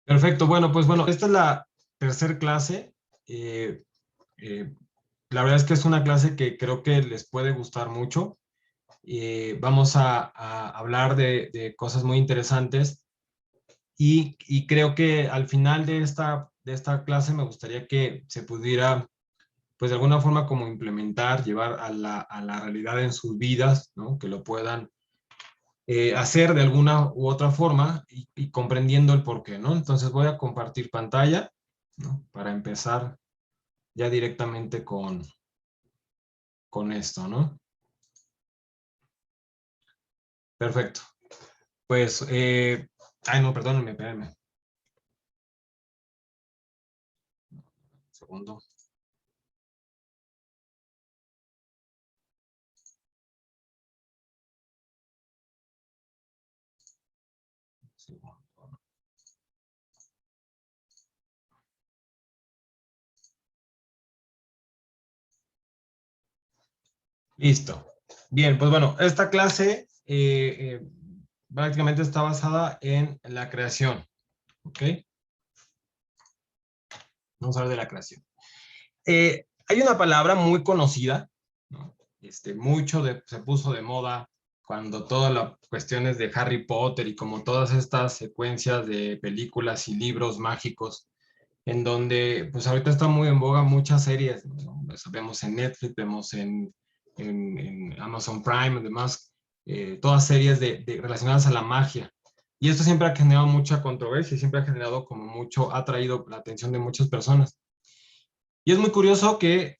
Perfecto, bueno, pues bueno, esta es la tercera clase. Eh, eh, la verdad es que es una clase que creo que les puede gustar mucho. Vamos a hablar de cosas muy interesantes y creo que al final de esta clase me gustaría que se pudiera, pues de alguna forma como implementar, llevar a la realidad en sus vidas, ¿no? Que lo puedan hacer de alguna u otra forma y comprendiendo el porqué, ¿no? Entonces voy a compartir pantalla, ¿no? Para empezar ya directamente con esto, ¿no? Perfecto. Pues, ay, no, perdónenme, espérenme. Un segundo. Segundo. Listo. Bien, pues bueno, esta clase prácticamente está basada en la creación, ¿ok? Vamos a hablar de la creación. Hay una palabra muy conocida, ¿no? Se puso de moda cuando todas las cuestiones de Harry Potter y como todas estas secuencias de películas y libros mágicos, en donde pues ahorita está muy en boga muchas series, ¿no? Pues, vemos en Netflix, vemos en Amazon Prime, además, todas series relacionadas a la magia. Y esto siempre ha generado mucha controversia, siempre ha generado como mucho, ha traído la atención de muchas personas. Y es muy curioso que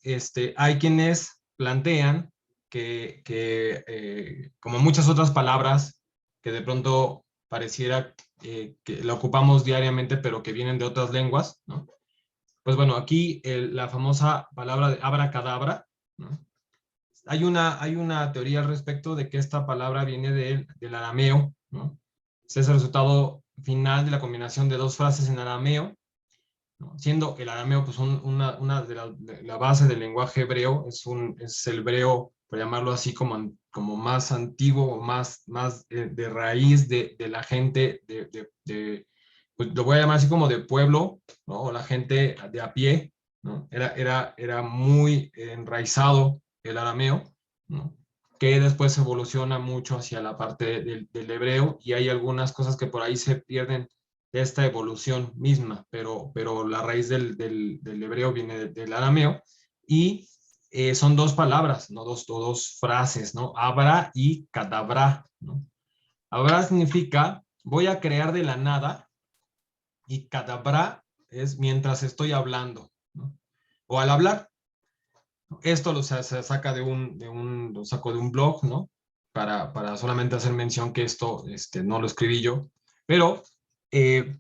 hay quienes plantean que como muchas otras palabras que de pronto pareciera que la ocupamos diariamente, pero que vienen de otras lenguas, ¿no? Pues bueno, aquí la famosa palabra de abracadabra, ¿no? Hay una teoría al respecto de que esta palabra viene del arameo, ¿no? Es el resultado final de la combinación de dos frases en arameo, ¿no? Siendo el arameo pues una de la base del lenguaje hebreo, es el hebreo, por llamarlo así, como más antiguo o más de raíz de la gente, pues lo voy a llamar así como de pueblo, ¿no? O la gente de a pie, ¿no? Era muy enraizado el arameo, ¿no? Que después evoluciona mucho hacia la parte del hebreo y hay algunas cosas que por ahí se pierden de esta evolución misma, pero la raíz del hebreo viene del arameo y son dos palabras, ¿no? Dos frases, ¿no? Abra y cadabra, ¿no? Abra significa voy a crear de la nada y cadabra es mientras estoy hablando, ¿no? O al hablar. Esto se saca lo saco de un blog, ¿no? Para solamente hacer mención que esto no lo escribí yo, pero eh,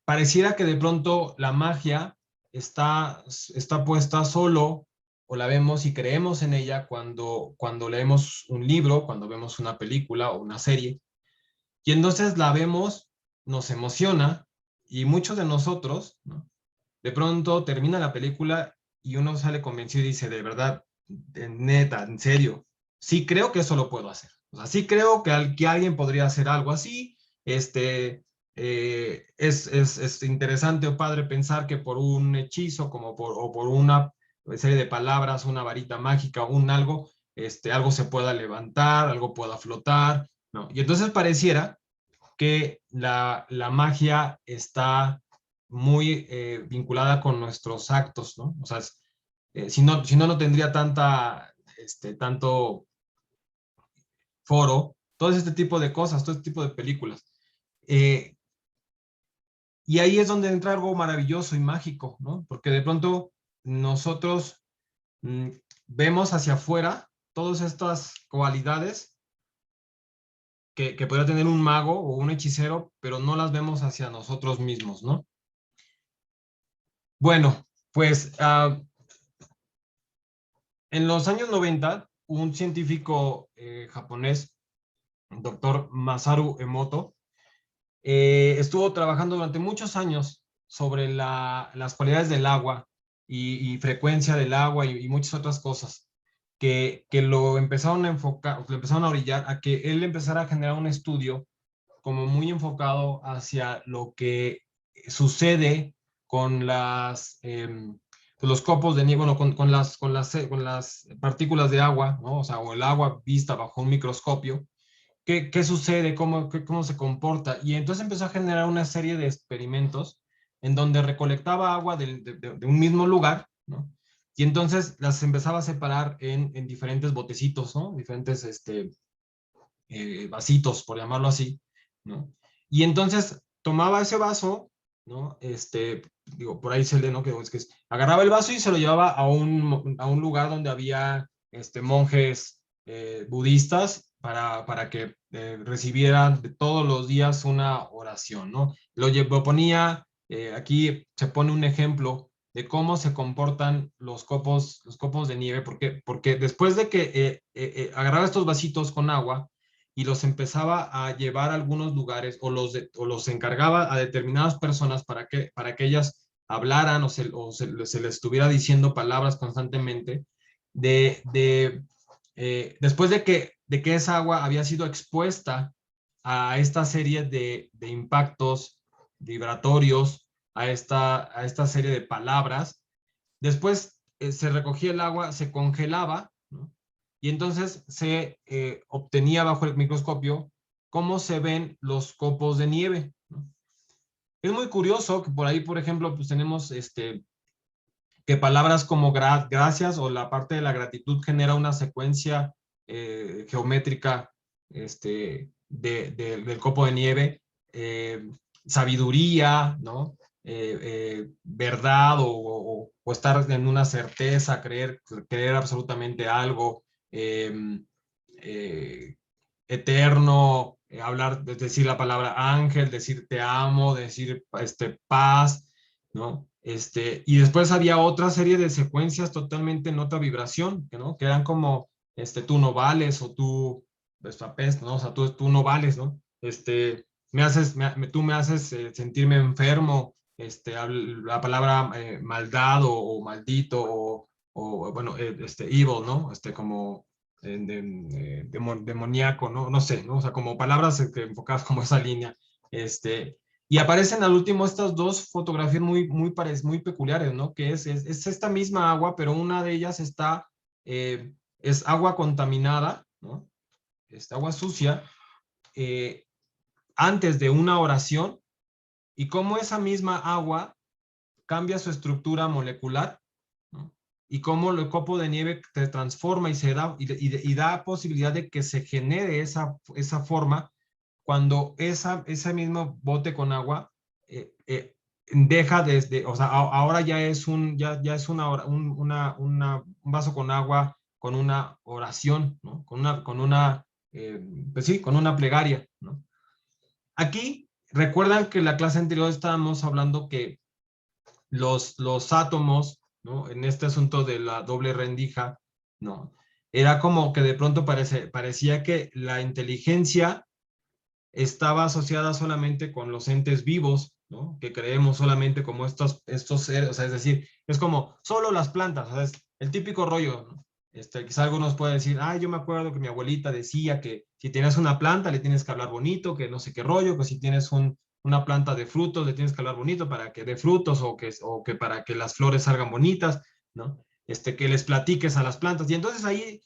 pareciera que de pronto la magia está puesta solo o la vemos y creemos en ella cuando leemos un libro, cuando vemos una película o una serie, y entonces la vemos, nos emociona y muchos de nosotros, ¿no? De pronto termina la película y uno sale convencido y dice, de verdad, de neta, en serio, sí creo que eso lo puedo hacer. O sea, sí creo que alguien podría hacer algo así. Es interesante o padre pensar que por un hechizo o por una serie de palabras, una varita mágica, un algo, algo se pueda levantar, algo pueda flotar, ¿no? Y entonces pareciera que la magia está muy vinculada con nuestros actos, ¿no? O sea, si no, no tendría tanto foro, todo este tipo de cosas, todo este tipo de películas. Eh, y ahí es donde entra algo maravilloso y mágico, ¿no? Porque de pronto nosotros mm, vemos hacia afuera todas estas cualidades que podría tener un mago o un hechicero, pero no las vemos hacia nosotros mismos, ¿no? Bueno, pues en los años 90, un científico japonés, el doctor Masaru Emoto, estuvo trabajando durante muchos años sobre las cualidades del agua y frecuencia del agua y muchas otras cosas que lo empezaron a enfocar, lo empezaron a orillar a que él empezara a generar un estudio como muy enfocado hacia lo que sucede con pues los copos de nieve, bueno, con las partículas de agua, ¿no? O sea, o el agua vista bajo un microscopio. ¿Qué sucede? ¿Cómo se comporta? Y entonces empezó a generar una serie de experimentos en donde recolectaba agua de un mismo lugar, ¿no? Y entonces las empezaba a separar en diferentes botecitos, ¿no? Diferentes vasitos, por llamarlo así, ¿no? Y entonces tomaba ese vaso, ¿no? Digo, por ahí se lee, ¿no? Agarraba el vaso y se lo llevaba a un lugar donde había monjes budistas para que recibieran todos los días una oración, ¿no? Lo ponía, aquí se pone un ejemplo de cómo se comportan los copos de nieve, porque después de que agarraba estos vasitos con agua, y los empezaba a llevar a algunos lugares o los encargaba a determinadas personas para que ellas hablaran se les estuviera diciendo palabras constantemente, después de que esa agua había sido expuesta a esta serie de impactos vibratorios, a esta serie de palabras, después se recogía el agua, se congelaba, ¿no? Y entonces se obtenía bajo el microscopio cómo se ven los copos de nieve, ¿no? Es muy curioso que por ahí, por ejemplo, pues tenemos que palabras como gracias o la parte de la gratitud genera una secuencia geométrica del copo de nieve, sabiduría, ¿no? Verdad o estar en una certeza, creer absolutamente algo, eh, eh, eterno, decir la palabra ángel, decir te amo, decir paz, ¿no? Y después había otra serie de secuencias totalmente en otra vibración, ¿no? Que eran como, tú no vales o tú, pues, apestas, ¿no? O sea, tú no vales, ¿no? Tú me haces sentirme enfermo, la palabra maldad o maldito bueno, evil, ¿no? Como demoníaco, ¿no? No sé, ¿no? O sea, como palabras que enfocadas como esa línea. Y aparecen al último estas dos fotografías muy peculiares, ¿no? Que es esta misma agua, pero una de ellas es agua contaminada, ¿no? Es agua sucia, eh, antes de una oración, y cómo esa misma agua cambia su estructura molecular, ¿no? Y cómo el copo de nieve se transforma y da posibilidad de que se genere esa forma cuando ese mismo bote con agua deja o sea, ahora ya es un vaso con agua con una oración, ¿no? Pues sí, con una plegaria, ¿no? Aquí, recuerdan que en la clase anterior estábamos hablando que los átomos, ¿no? En este asunto de la doble rendija, ¿no? Era como que de pronto parecía que la inteligencia estaba asociada solamente con los entes vivos, ¿no? Que creemos solamente como estos seres, o sea, es decir, es como solo las plantas, o sea, es el típico rollo, ¿no? Quizá algunos pueden decir, yo me acuerdo que mi abuelita decía que si tienes una planta le tienes que hablar bonito, que no sé qué rollo, que si tienes una planta de frutos le tienes que hablar bonito para que dé frutos o que para que las flores salgan bonitas, ¿no? Que les platiques a las plantas. Y entonces ahí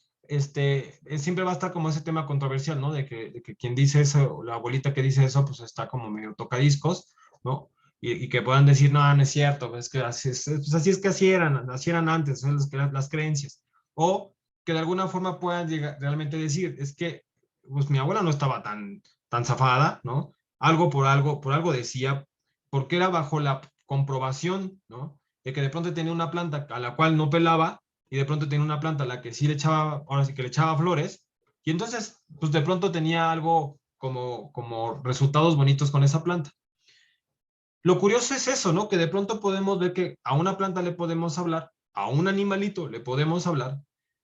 siempre va a estar como ese tema controversial, ¿no? De que quien dice eso, la abuelita que dice eso, pues está como medio tocadiscos, ¿no? Y que puedan decir, no, no es cierto, es que pues así es que así eran antes, son las creencias. O que de alguna forma puedan realmente decir, es que pues mi abuela no estaba tan zafada, ¿no? Por algo decía, porque era bajo la comprobación, ¿no? De que de pronto tenía una planta a la cual no pelaba y de pronto tenía una planta a la que sí le echaba, ahora sí que le echaba flores, y entonces, pues de pronto tenía algo como resultados bonitos con esa planta. Lo curioso es eso, ¿no? Que de pronto podemos ver que a una planta le podemos hablar, a un animalito le podemos hablar,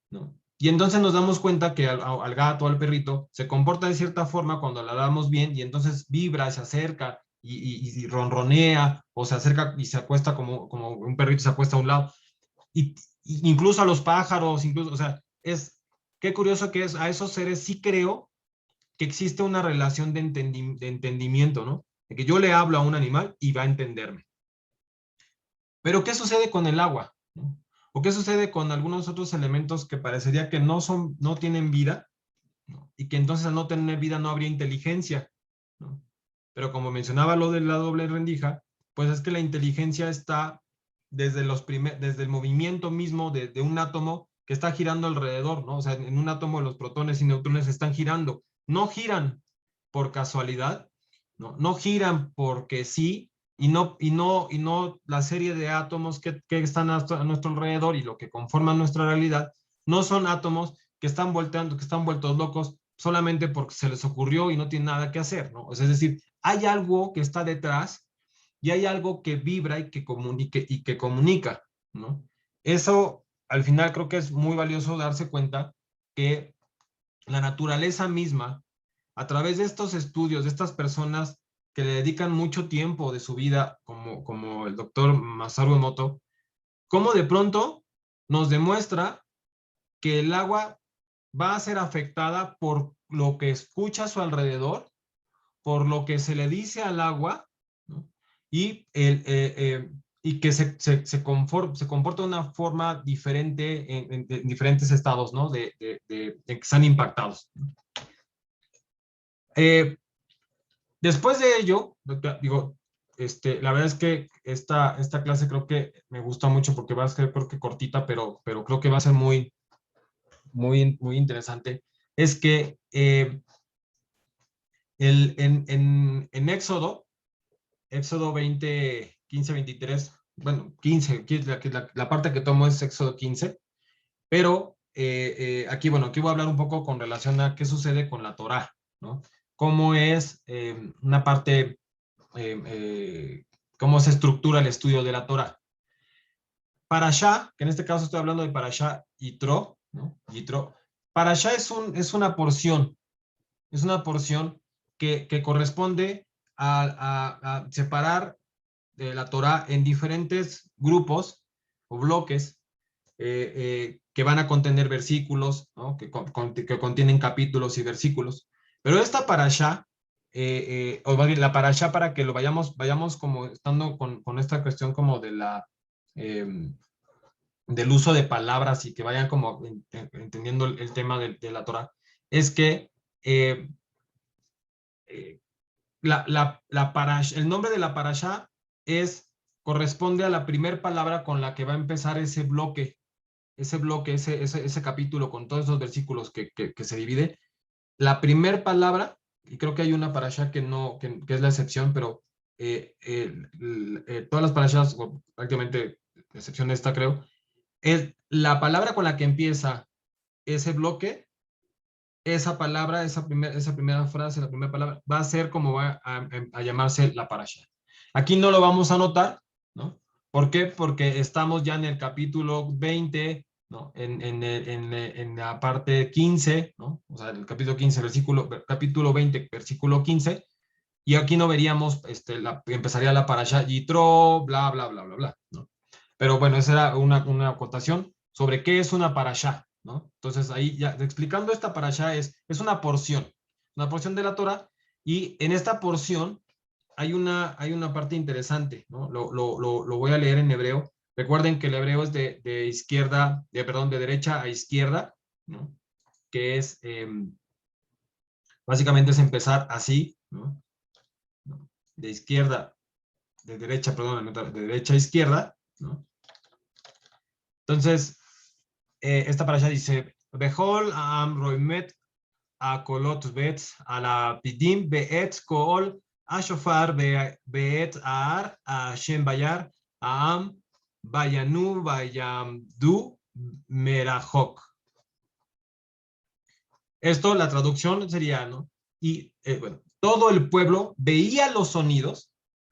¿no? Y entonces nos damos cuenta que al gato, al perrito, se comporta de cierta forma cuando la damos bien y entonces vibra, se acerca y ronronea o se acerca y se acuesta como un perrito se acuesta a un lado. Y, incluso a los pájaros, incluso, o sea, qué curioso que es, a esos seres sí creo que existe una relación de entendimiento, ¿no? De que yo le hablo a un animal y va a entenderme. Pero ¿qué sucede con el agua? ¿No? ¿O qué sucede con algunos otros elementos que parecería que no tienen vida, ¿no? Y que entonces al no tener vida no habría inteligencia, ¿no? Pero como mencionaba lo de la doble rendija, pues es que la inteligencia está desde el movimiento mismo de un átomo que está girando alrededor, ¿no? O sea, en un átomo los protones y neutrones están girando. No giran por casualidad, ¿no? No giran porque sí, y no la serie de átomos que están a nuestro alrededor y lo que conforman nuestra realidad, no son átomos que están volteando, que están vueltos locos solamente porque se les ocurrió y no tienen nada que hacer, ¿no? O sea, es decir, hay algo que está detrás y hay algo que vibra y que comunica, ¿no? Eso, al final, creo que es muy valioso darse cuenta que la naturaleza misma, a través de estos estudios, de estas personas que le dedican mucho tiempo de su vida, como el doctor Masaru Emoto, cómo de pronto nos demuestra que el agua va a ser afectada por lo que escucha a su alrededor, por lo que se le dice al agua, ¿no? y, y que se comporta de una forma diferente en diferentes estados, ¿no? de que están impactados. Después de ello, digo, la verdad es que esta clase creo que me gusta mucho porque va a ser, creo que cortita, pero creo que va a ser muy interesante. Es que en Éxodo 20, 15, 23, bueno, 15, la parte que tomo es Éxodo 15, pero aquí, bueno, aquí voy a hablar un poco con relación a qué sucede con la Torá, ¿no? Cómo es una parte, eh, eh, cómo se estructura el estudio de la Torá. Parashá, que en este caso estoy hablando de Parashá Yitro, ¿no? Yitro. Parashá es una porción que corresponde a separar la Torá en diferentes grupos o bloques que van a contener versículos, ¿no? que contienen capítulos y versículos. Pero esta parashá, o más bien la parashá para que lo vayamos como estando con esta cuestión como eh, del uso de palabras y que vayan como entendiendo el tema de la Torá, es que eh, eh, el nombre de la parashá corresponde a la primera palabra con la que va a empezar ese capítulo con todos esos versículos que se divide. La primera palabra, y creo que hay una parashá que no, que es la excepción, pero todas las parashás, o prácticamente, la excepción de esta creo, es la palabra con la que empieza ese bloque, esa palabra, esa primera frase, la primera palabra, va a ser como va a llamarse la parasha. Aquí no lo vamos a anotar, ¿no? ¿Por qué? Porque estamos ya en el capítulo 20, ¿no? En la parte 15, ¿no? O sea, en el capítulo 15, capítulo 20, versículo 15, y aquí no veríamos, empezaría la parasha Yitro, bla, bla, bla, bla, bla, ¿no? Pero bueno, esa era una acotación sobre qué es una parashá, ¿no? Entonces ahí ya explicando esta parashá es una porción de la Torah, y en esta porción hay una parte interesante, ¿no? Lo voy a leer en hebreo. Recuerden que el hebreo es de derecha a izquierda, ¿no? Que es, básicamente es empezar así, ¿no? De izquierda, de derecha, perdón, de derecha a izquierda, ¿no? Entonces, esta parasha dice, Behol am roimet a kolot bet a la pidim beet kol a shofar beet aar a shem bayar a am bayanu bayamdu merahok. Esto, la traducción sería, ¿no? Y bueno, todo el pueblo veía los sonidos,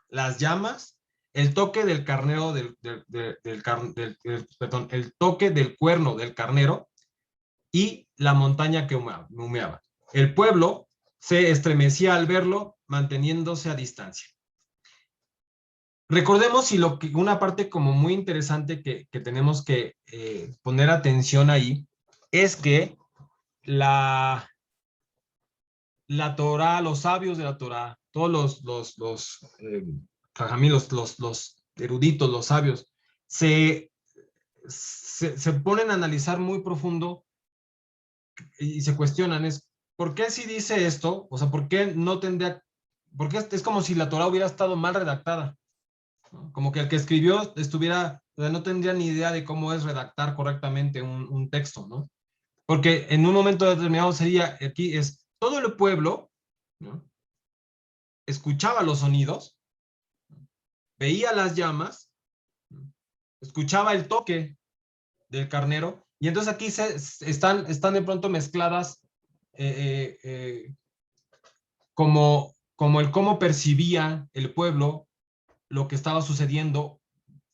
las llamas, el toque del carnero, perdón, el toque del cuerno del carnero y la montaña que humeaba. El pueblo se estremecía al verlo, manteniéndose a distancia. Recordemos, y una parte como muy interesante que tenemos que poner atención ahí, es que la Torá, los sabios de la Torá, todos jajamí, los eruditos, los sabios, se ponen a analizar muy profundo y se cuestionan, ¿por qué si dice esto? O sea, ¿por qué no tendría, porque es como si la Torá hubiera estado mal redactada, ¿no? Como que el que escribió estuviera, o sea, no tendría ni idea de cómo es redactar correctamente un texto, ¿no? Porque en un momento determinado sería, aquí es, todo el pueblo, ¿no?, escuchaba los sonidos, veía las llamas, escuchaba el toque del carnero, y entonces aquí están de pronto mezcladas como el cómo percibía el pueblo lo que estaba sucediendo.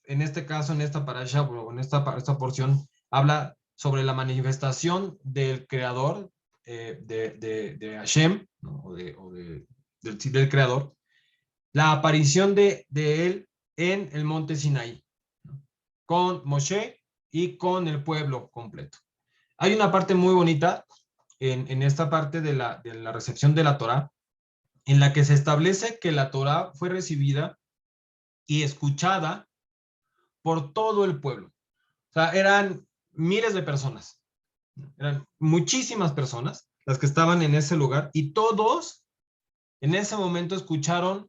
En este caso, en esta parasha, o en esta porción, habla sobre la manifestación del creador, de Hashem, ¿no?, del creador, la aparición de él en el monte Sinaí, ¿no?, con Moshe y con el pueblo completo. Hay una parte muy bonita en esta parte de la recepción de la Torá, en la que se establece que la Torá fue recibida y escuchada por todo el pueblo. O sea, eran miles de personas, eran muchísimas personas las que estaban en ese lugar, y todos en ese momento escucharon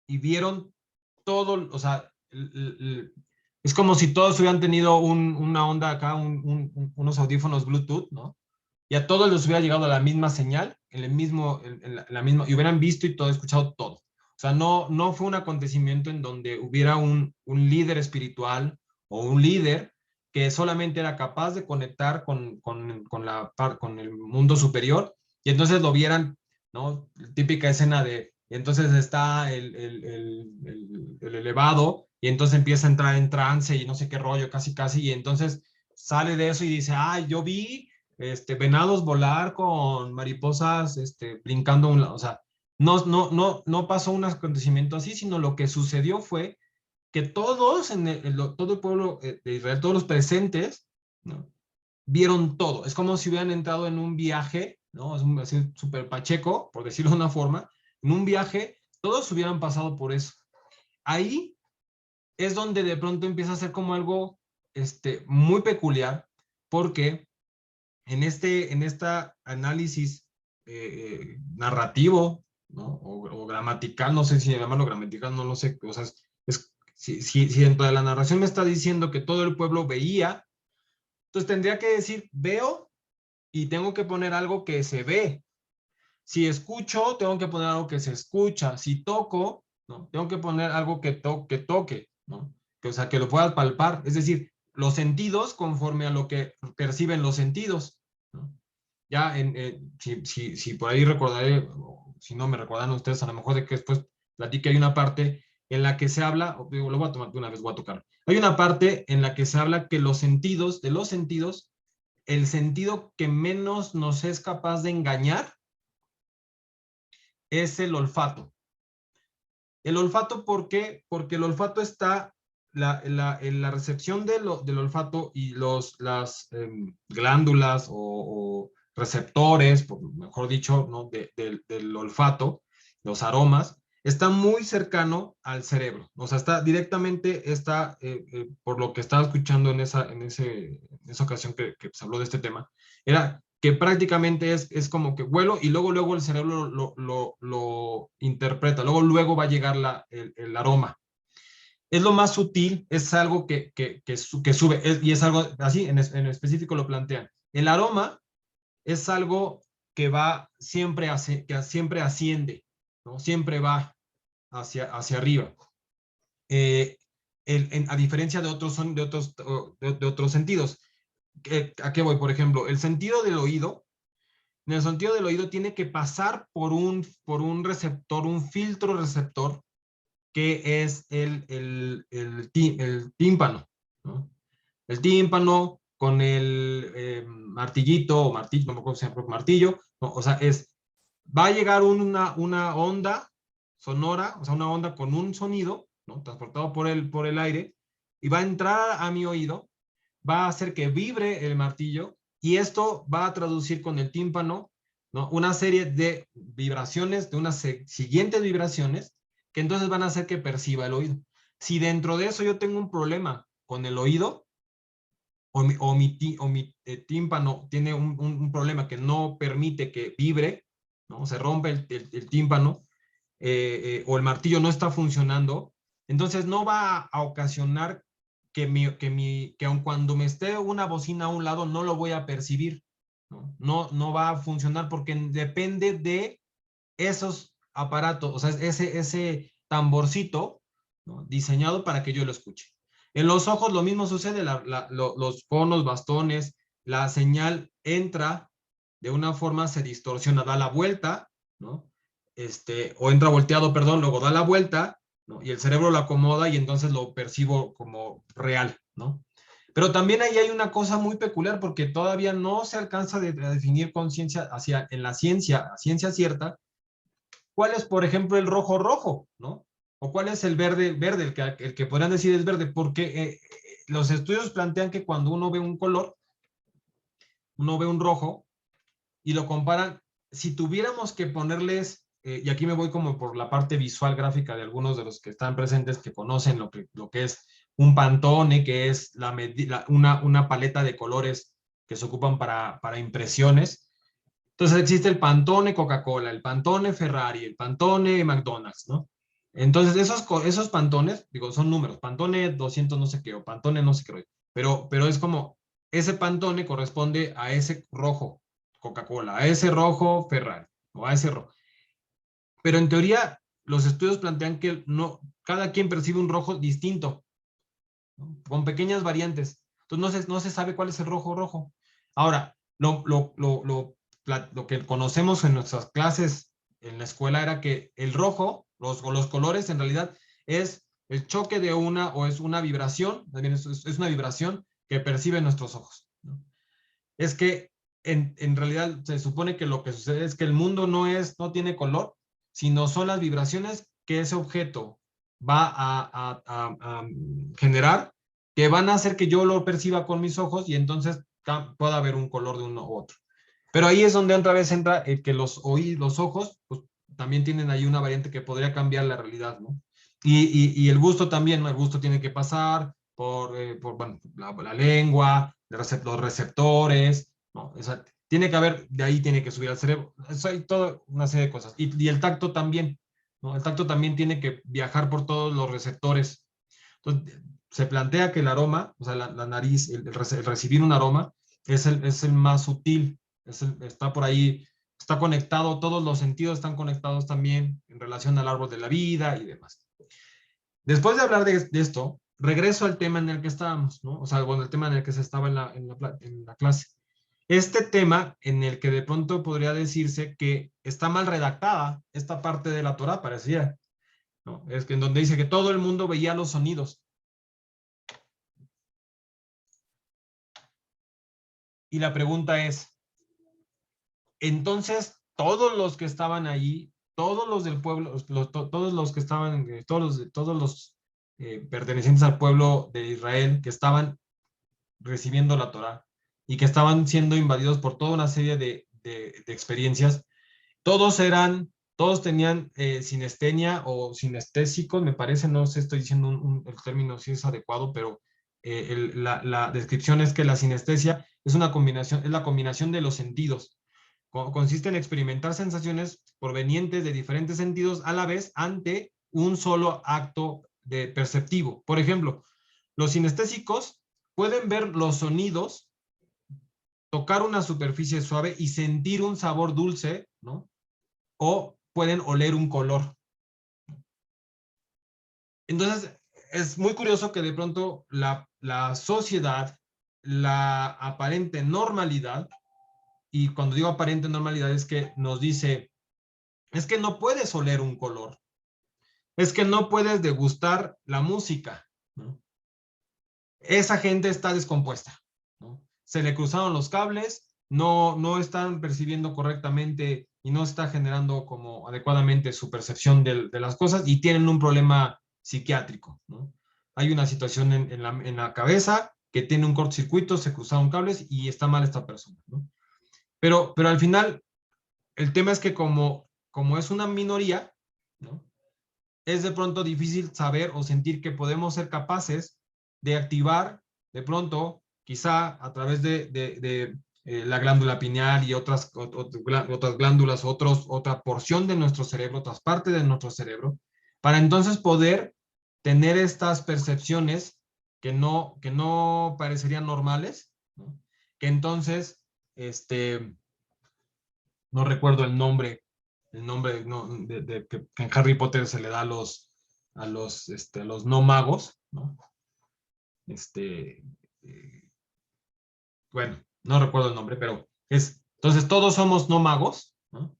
y vieron todo. O sea, es como si todos hubieran tenido una onda acá, unos audífonos Bluetooth, ¿no? Y a todos les hubiera llegado la misma señal, la misma, y hubieran visto y todo, escuchado todo. O sea, no fue un acontecimiento en donde hubiera un líder espiritual o un líder que solamente era capaz de conectar con el mundo superior, y entonces lo vieran, ¿no? Típica escena de, y entonces está el elevado, y entonces empieza a entrar en trance y no sé qué rollo, casi, casi, y entonces sale de eso y dice, yo vi venados volar con mariposas brincando un lado. O sea, no pasó un acontecimiento así, sino lo que sucedió fue que todos, todo el pueblo de Israel, todos los presentes, ¿no?, vieron todo. Es como si hubieran entrado en un viaje, ¿no? Es así súper pacheco, por decirlo de una forma, en un viaje, todos hubieran pasado por eso. Ahí es donde de pronto empieza a ser como algo muy peculiar, porque en esta análisis narrativo, ¿no?, o gramatical, no sé si llamarlo gramatical, no lo sé, o sea, si dentro de la narración me está diciendo que todo el pueblo veía, entonces tendría que decir, veo, y tengo que poner algo que se ve. Si escucho, tengo que poner algo que se escucha. Si toco, ¿no?, tengo que poner algo que toque, ¿no? O sea, que lo pueda palpar. Es decir, los sentidos conforme a lo que perciben los sentidos, ¿no? Ya, si por ahí recordaré, o si no me recordan ustedes, a lo mejor de que después platique, hay una parte en la que se habla, digo, lo voy a tomar de una vez, voy a tocar. Hay una parte en la que se habla que de los sentidos, el sentido que menos nos es capaz de engañar es el olfato. El olfato, ¿por qué? Porque el olfato está, en la recepción del olfato y las glándulas o receptores, mejor dicho, ¿no?, del olfato, los aromas, está muy cercano al cerebro. O sea, está directamente, por lo que estaba escuchando en esa ocasión que se habló de este tema, era que prácticamente es como que huelo y luego el cerebro lo interpreta, luego va a llegar el aroma. Es lo más sutil, es algo que sube, y es algo así, en específico lo plantean. El aroma es algo que va siempre, que siempre asciende, ¿no? Siempre va hacia arriba. A diferencia de otros sentidos. ¿A qué voy? Por ejemplo, el sentido del oído. En el sentido del oído tiene que pasar por un receptor, un filtro receptor, que es el tímpano, ¿no? El tímpano con el martillito o martillo, no me acuerdo si se llama martillo, ¿no? O sea, va a llegar una onda sonora, o sea, una onda con un sonido, ¿no?, transportado por el aire, y va a entrar a mi oído, va a hacer que vibre el martillo, y esto va a traducir con el tímpano, ¿no? Una serie de vibraciones, de unas siguientes vibraciones, que entonces van a hacer que perciba el oído. Si dentro de eso yo tengo un problema con el oído, o mi tímpano tiene un problema que no permite que vibre, ¿no? Se rompe el tímpano, o el martillo no está funcionando, entonces no va a ocasionar que aun cuando me esté una bocina a un lado, no lo voy a percibir, ¿no? No va a funcionar porque depende de esos aparatos, o sea, ese tamborcito, ¿no? Diseñado para que yo lo escuche. En los ojos lo mismo sucede, los conos, bastones, la señal entra de una forma, se distorsiona, da la vuelta, ¿no? O entra volteado, perdón, luego da la vuelta, ¿no? Y el cerebro lo acomoda y entonces lo percibo como real, ¿no? Pero también ahí hay una cosa muy peculiar porque todavía no se alcanza a definir conciencia en la ciencia, a ciencia cierta, cuál es, por ejemplo, el rojo rojo, ¿no? O cuál es el verde verde, el que podrían decir es verde, porque los estudios plantean que cuando uno ve un color, uno ve un rojo y lo comparan, si tuviéramos que ponerles, y aquí me voy como por la parte visual gráfica de algunos de los que están presentes que conocen lo que es un Pantone, que es una paleta de colores que se ocupan para impresiones. Entonces existe el Pantone Coca-Cola, el Pantone Ferrari, el Pantone McDonald's, ¿no? Entonces esos Pantones, digo, son números, Pantone 200 no sé qué, o Pantone no sé qué, pero es como, ese Pantone corresponde a ese rojo Coca-Cola, a ese rojo Ferrari, o a ese rojo. Pero en teoría, los estudios plantean que no, cada quien percibe un rojo distinto, ¿no? Con pequeñas variantes. Entonces no se sabe cuál es el rojo rojo. Ahora, lo que conocemos en nuestras clases en la escuela era que el rojo, los colores en realidad es el choque de o es una vibración, también es una vibración que perciben nuestros ojos, ¿no? Es que en realidad se supone que lo que sucede es que el mundo no tiene color, sino son las vibraciones que ese objeto va a generar, que van a hacer que yo lo perciba con mis ojos y entonces pueda haber un color de uno u otro. Pero ahí es donde otra vez entra el que los ojos, pues también tienen ahí una variante que podría cambiar la realidad, ¿no? Y el gusto también, ¿no? El gusto tiene que pasar por bueno, la lengua, los receptores, ¿no? O sea, tiene que haber, de ahí tiene que subir al cerebro. Eso hay toda una serie de cosas. Y el tacto también, ¿no? El tacto también tiene que viajar por todos los receptores. Entonces, se plantea que el aroma, o sea, la nariz, el recibir un aroma, es el más sutil, está por ahí, está conectado, todos los sentidos están conectados también en relación al árbol de la vida y demás. Después de hablar de esto, regreso al tema en el que estábamos, ¿no? O sea, bueno, el tema en el que se estaba en la clase. Este tema en el que de pronto podría decirse que está mal redactada esta parte de la Torá, parecía, ¿no? Es que en donde dice que todo el mundo veía los sonidos. Y la pregunta es, entonces, todos los que estaban allí, todos los del pueblo, todos los que estaban, todos los pertenecientes al pueblo de Israel que estaban recibiendo la Torá y que estaban siendo invadidos por toda una serie de experiencias, todos tenían sinestenia o sinestésicos, me parece, no sé, estoy diciendo el término si es adecuado, pero la descripción es que la sinestesia es una combinación, es la combinación de los sentidos. Consiste en experimentar sensaciones provenientes de diferentes sentidos a la vez ante un solo acto perceptivo. Por ejemplo, los sinestésicos pueden ver los sonidos, tocar una superficie suave y sentir un sabor dulce, ¿no? O pueden oler un color. Entonces, es muy curioso que de pronto la sociedad, la aparente normalidad, y cuando digo aparente normalidad es que nos dice, es que no puedes oler un color, es que no puedes degustar la música, ¿no? Esa gente está descompuesta, ¿no? Se le cruzaron los cables, no están percibiendo correctamente y no está generando como adecuadamente su percepción de las cosas y tienen un problema psiquiátrico, ¿no? Hay una situación en la cabeza que tiene un cortocircuito, se cruzaron cables y está mal esta persona, ¿no? Pero al final, el tema es que como es una minoría, ¿no? Es de pronto difícil saber o sentir que podemos ser capaces de activar de pronto, quizá a través de la glándula pineal y otras glándulas, otra porción de nuestro cerebro, otras partes de nuestro cerebro, para entonces poder tener estas percepciones que no parecerían normales, ¿no? Que entonces, no recuerdo el nombre no, que en Harry Potter se le da a los no magos, ¿no? Este, eh, bueno, no recuerdo el nombre, pero entonces todos somos no magos, ¿no?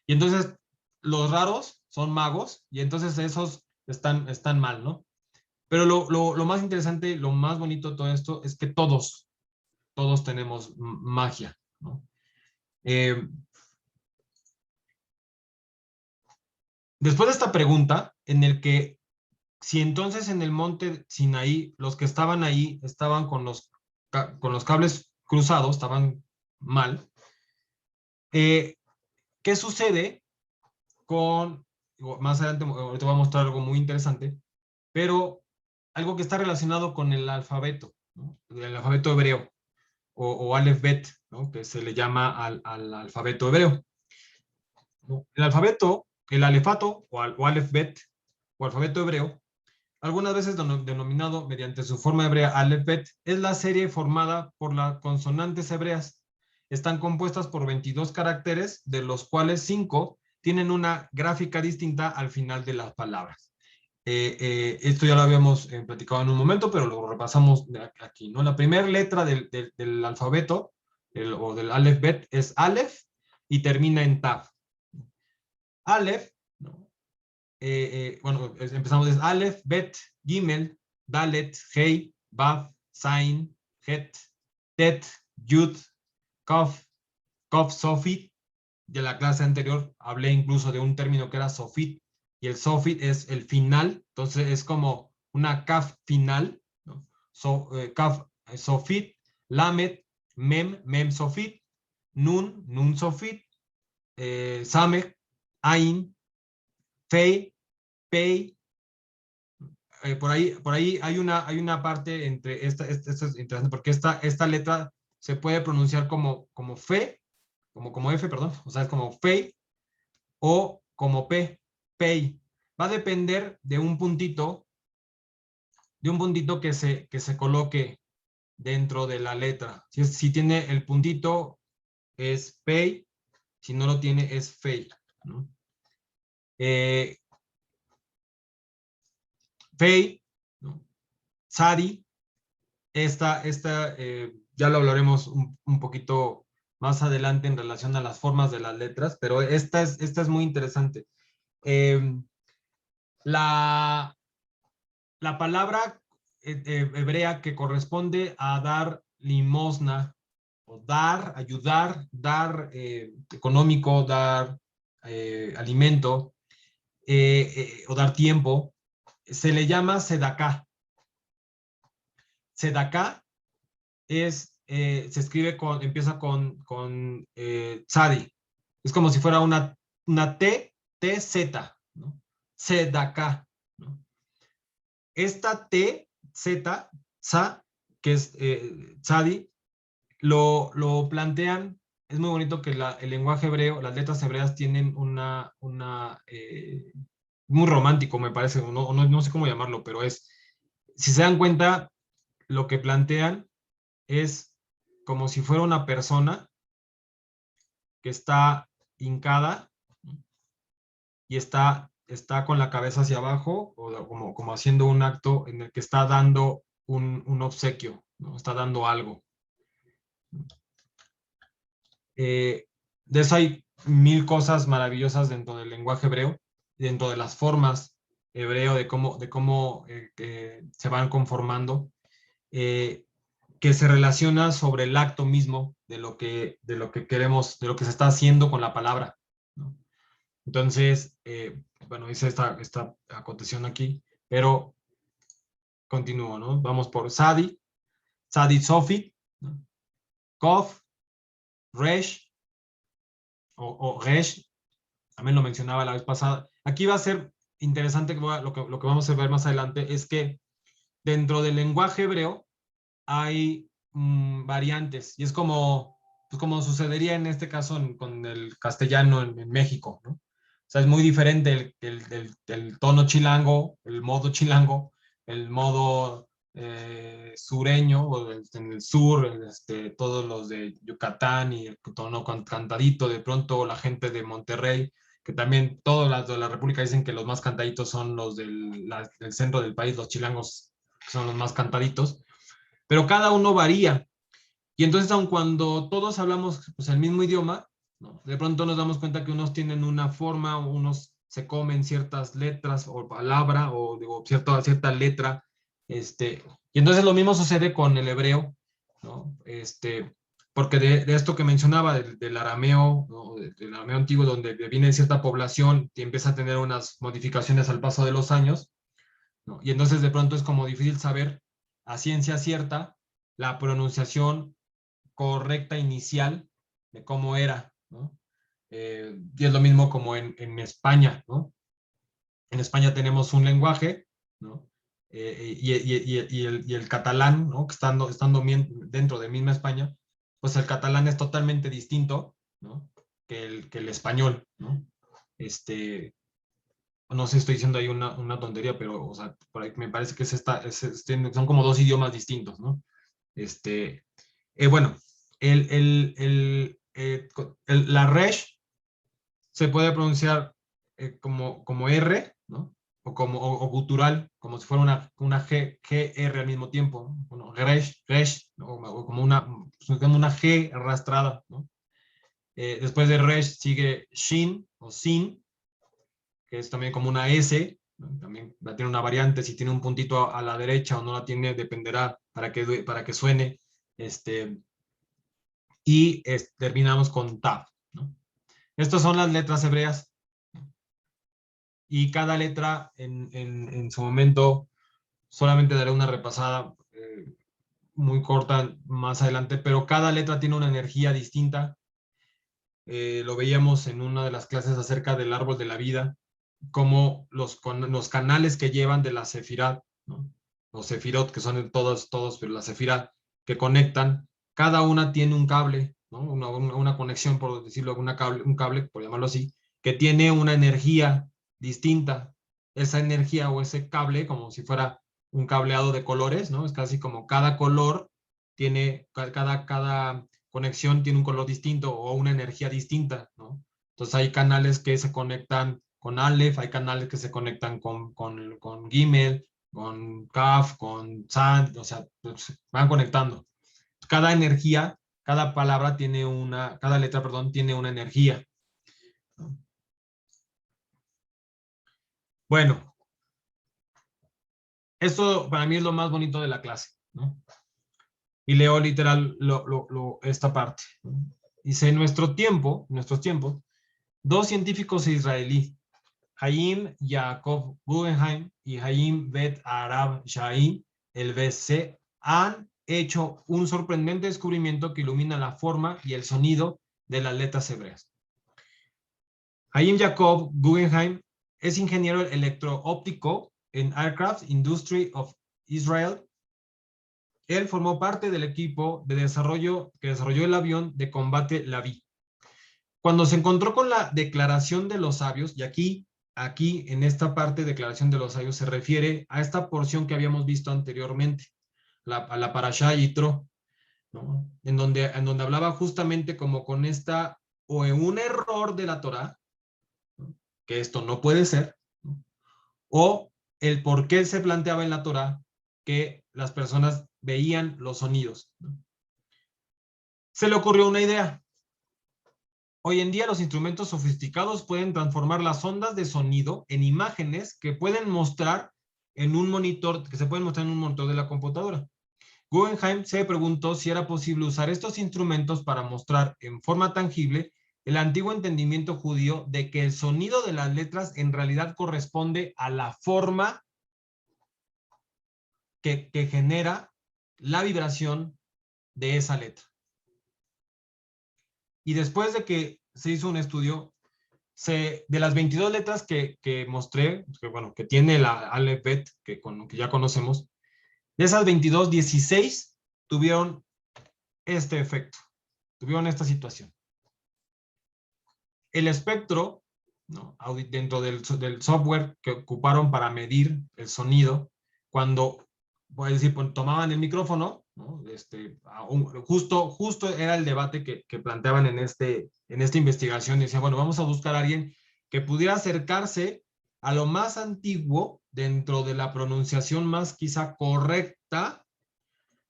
Y entonces los raros son magos y entonces esos están mal, ¿no? Pero lo más interesante, lo más bonito de todo esto es que todos tenemos magia, ¿no? Eh, Después de esta pregunta, en el que si entonces en el monte Sinaí los que estaban ahí estaban con los cables cruzados, estaban mal, ¿qué sucede con, más adelante te voy a mostrar algo muy interesante, pero algo que está relacionado con el alfabeto, ¿no? El alfabeto hebreo o Aleph Bet, ¿no? Que se le llama al alfabeto hebreo, ¿no? El alefato o Aleph Bet o alfabeto hebreo, algunas veces denominado mediante su forma hebrea Aleph-Bet, es la serie formada por las consonantes hebreas. Están compuestas por 22 caracteres, de los cuales 5 tienen una gráfica distinta al final de las palabras. Esto ya lo habíamos platicado en un momento, pero lo repasamos aquí, ¿no? La primera letra del alfabeto o del Aleph-Bet es Aleph y termina en Tav. Aleph, ¿no? Bueno, empezamos desde Aleph, Bet, Gimel, Dalet, Hei, Vav, Zain, Het, Tet, Yud, Kof, Kof, Sofit. De la clase anterior hablé incluso de un término que era Sofit, y el Sofit es el final, entonces es como una Kaf final, ¿no? Kaf, Sofit, Lamet, Mem, Sofit, Nun, Sofit, Samech, Ain, Fei, Pei. Por ahí hay una parte entre esto es interesante porque esta letra se puede pronunciar como fe, como F, perdón, o sea, es como fe o como P, pay. Va a depender de un puntito que se coloque dentro de la letra. Si tiene el puntito es pay, si no lo tiene es fey, ¿no? Eh, Fey, ¿no? Sadi, ya lo hablaremos un poquito más adelante en relación a las formas de las letras, pero esta es muy interesante. Eh, la, la palabra hebrea que corresponde a dar limosna, o dar, ayudar, dar económico, dar alimento, o dar tiempo, se le llama sedaká. Sedaká se escribe empieza con tzadi. Es como si fuera una T-Z, ¿no? Sedaká, ¿no? Esta T-Z, tza, que es tzadi, lo plantean, es muy bonito que el lenguaje hebreo, las letras hebreas tienen muy romántico, me parece, no sé cómo llamarlo, pero si se dan cuenta, lo que plantean es como si fuera una persona que está hincada y está con la cabeza hacia abajo, o como haciendo un acto en el que está dando un obsequio, ¿no? Está dando algo. De eso hay mil cosas maravillosas dentro del lenguaje hebreo, dentro de las formas hebreo, de cómo se van conformando. Que se relaciona sobre el acto mismo de lo que queremos, de lo que se está haciendo con la palabra, ¿no? Entonces, bueno, hice esta acotación aquí, pero continúo, ¿no? Vamos por Sadi, Sadi Sofi, ¿no? Kof, Resh, o resh, también lo mencionaba la vez pasada. Aquí va a ser interesante, lo que vamos a ver más adelante es que dentro del lenguaje hebreo hay variantes, y es como, pues como sucedería en este caso con el castellano en México, ¿no? O sea, es muy diferente el tono chilango, el modo chilango, el modo sureño, o en el sur, todos los de Yucatán y el tono cantadito, de pronto la gente de Monterrey, que también todos las de la República dicen que los más cantaditos son los del centro del país, los chilangos son los más cantaditos, pero cada uno varía. Y entonces, aun cuando todos hablamos pues, el mismo idioma, ¿no? De pronto nos damos cuenta que unos tienen una forma, unos se comen ciertas letras o palabra o digo, cierta letra. Y entonces lo mismo sucede con el hebreo, ¿no? Porque de esto que mencionaba, del arameo, ¿no? Del arameo antiguo, donde viene cierta población y empieza a tener unas modificaciones al paso de los años, ¿no? Y entonces de pronto es como difícil saber a ciencia cierta la pronunciación correcta inicial de cómo era, ¿no? Y es lo mismo como en España, ¿no? En España tenemos un lenguaje, ¿no? Y el catalán, ¿no? Que estando dentro de misma España, pues el catalán es totalmente distinto, ¿no? Que el español, ¿no? No sé si estoy diciendo ahí una tontería, pero, o sea, por ahí me parece que son como dos idiomas distintos, ¿no? Bueno, la resh se puede pronunciar como R, ¿no? O gutural, como si fuera una GR al mismo tiempo, ¿no? Bueno, resh, ¿no? O como una G arrastrada, ¿no? Después de resh sigue shin o sin, que es también como una S, ¿no? También va a tener una variante, si tiene un puntito a la derecha o no la tiene, dependerá para que suene. Y terminamos con Tav, ¿no? Estas son las letras hebreas, y cada letra en su momento, solamente daré una repasada muy corta más adelante, pero cada letra tiene una energía distinta. Lo veíamos en una de las clases acerca del árbol de la vida, como los canales que llevan de la Sefirot, ¿no? Los Sefirot, que son todos, pero la Sefirot, que conectan, cada una tiene un cable, ¿no? Una conexión, por decirlo, un cable, por llamarlo así, que tiene una energía distinta. Esa energía o ese cable, como si fuera un cableado de colores, ¿no? Es casi como cada color tiene, cada conexión tiene un color distinto o una energía distinta, ¿no? Entonces hay canales que se conectan con Aleph, hay canales que se conectan con Gimel, con Kaf, con Sand, o sea, pues, van conectando. Cada energía, cada letra, perdón, tiene una energía. Bueno, esto para mí es lo más bonito de la clase, ¿no? Y leo literal esta parte, ¿no? Dice, en nuestros tiempos, dos científicos israelíes, Haim Yaakov Guggenheim y Haim Bet Arab Shaim el BC, han hecho un sorprendente descubrimiento que ilumina la forma y el sonido de las letras hebreas. Haim Yaakov Guggenheim es ingeniero electro-óptico en Aircraft Industry of Israel. Él formó parte del equipo de desarrollo que desarrolló el avión de combate Laví. Cuando se encontró con la declaración de los sabios, y aquí en esta parte, declaración de los sabios, se refiere a esta porción que habíamos visto anteriormente, a la Parashá Yitro, ¿no? En donde hablaba justamente como con o en un error de la Torá, ¿no? Que esto no puede ser, ¿no? O el por qué se planteaba en la Torá que las personas veían los sonidos, ¿no? Se le ocurrió una idea. Hoy en día los instrumentos sofisticados pueden transformar las ondas de sonido en imágenes que pueden mostrar en un monitor, que se pueden mostrar en un monitor de la computadora. Guggenheim se preguntó si era posible usar estos instrumentos para mostrar en forma tangible el antiguo entendimiento judío de que el sonido de las letras en realidad corresponde a la forma que genera la vibración de esa letra. Y después de que se hizo un estudio, de las 22 letras que mostré, bueno, que tiene la Aleph Bet, que ya conocemos, de esas 22, 16 tuvieron este efecto, tuvieron esta situación. El espectro, ¿no?, dentro del software que ocuparon para medir el sonido, cuando, voy a decir, tomaban el micrófono, ¿no?, justo era el debate que planteaban en esta investigación. Decían, bueno, vamos a buscar a alguien que pudiera acercarse a lo más antiguo dentro de la pronunciación más quizá correcta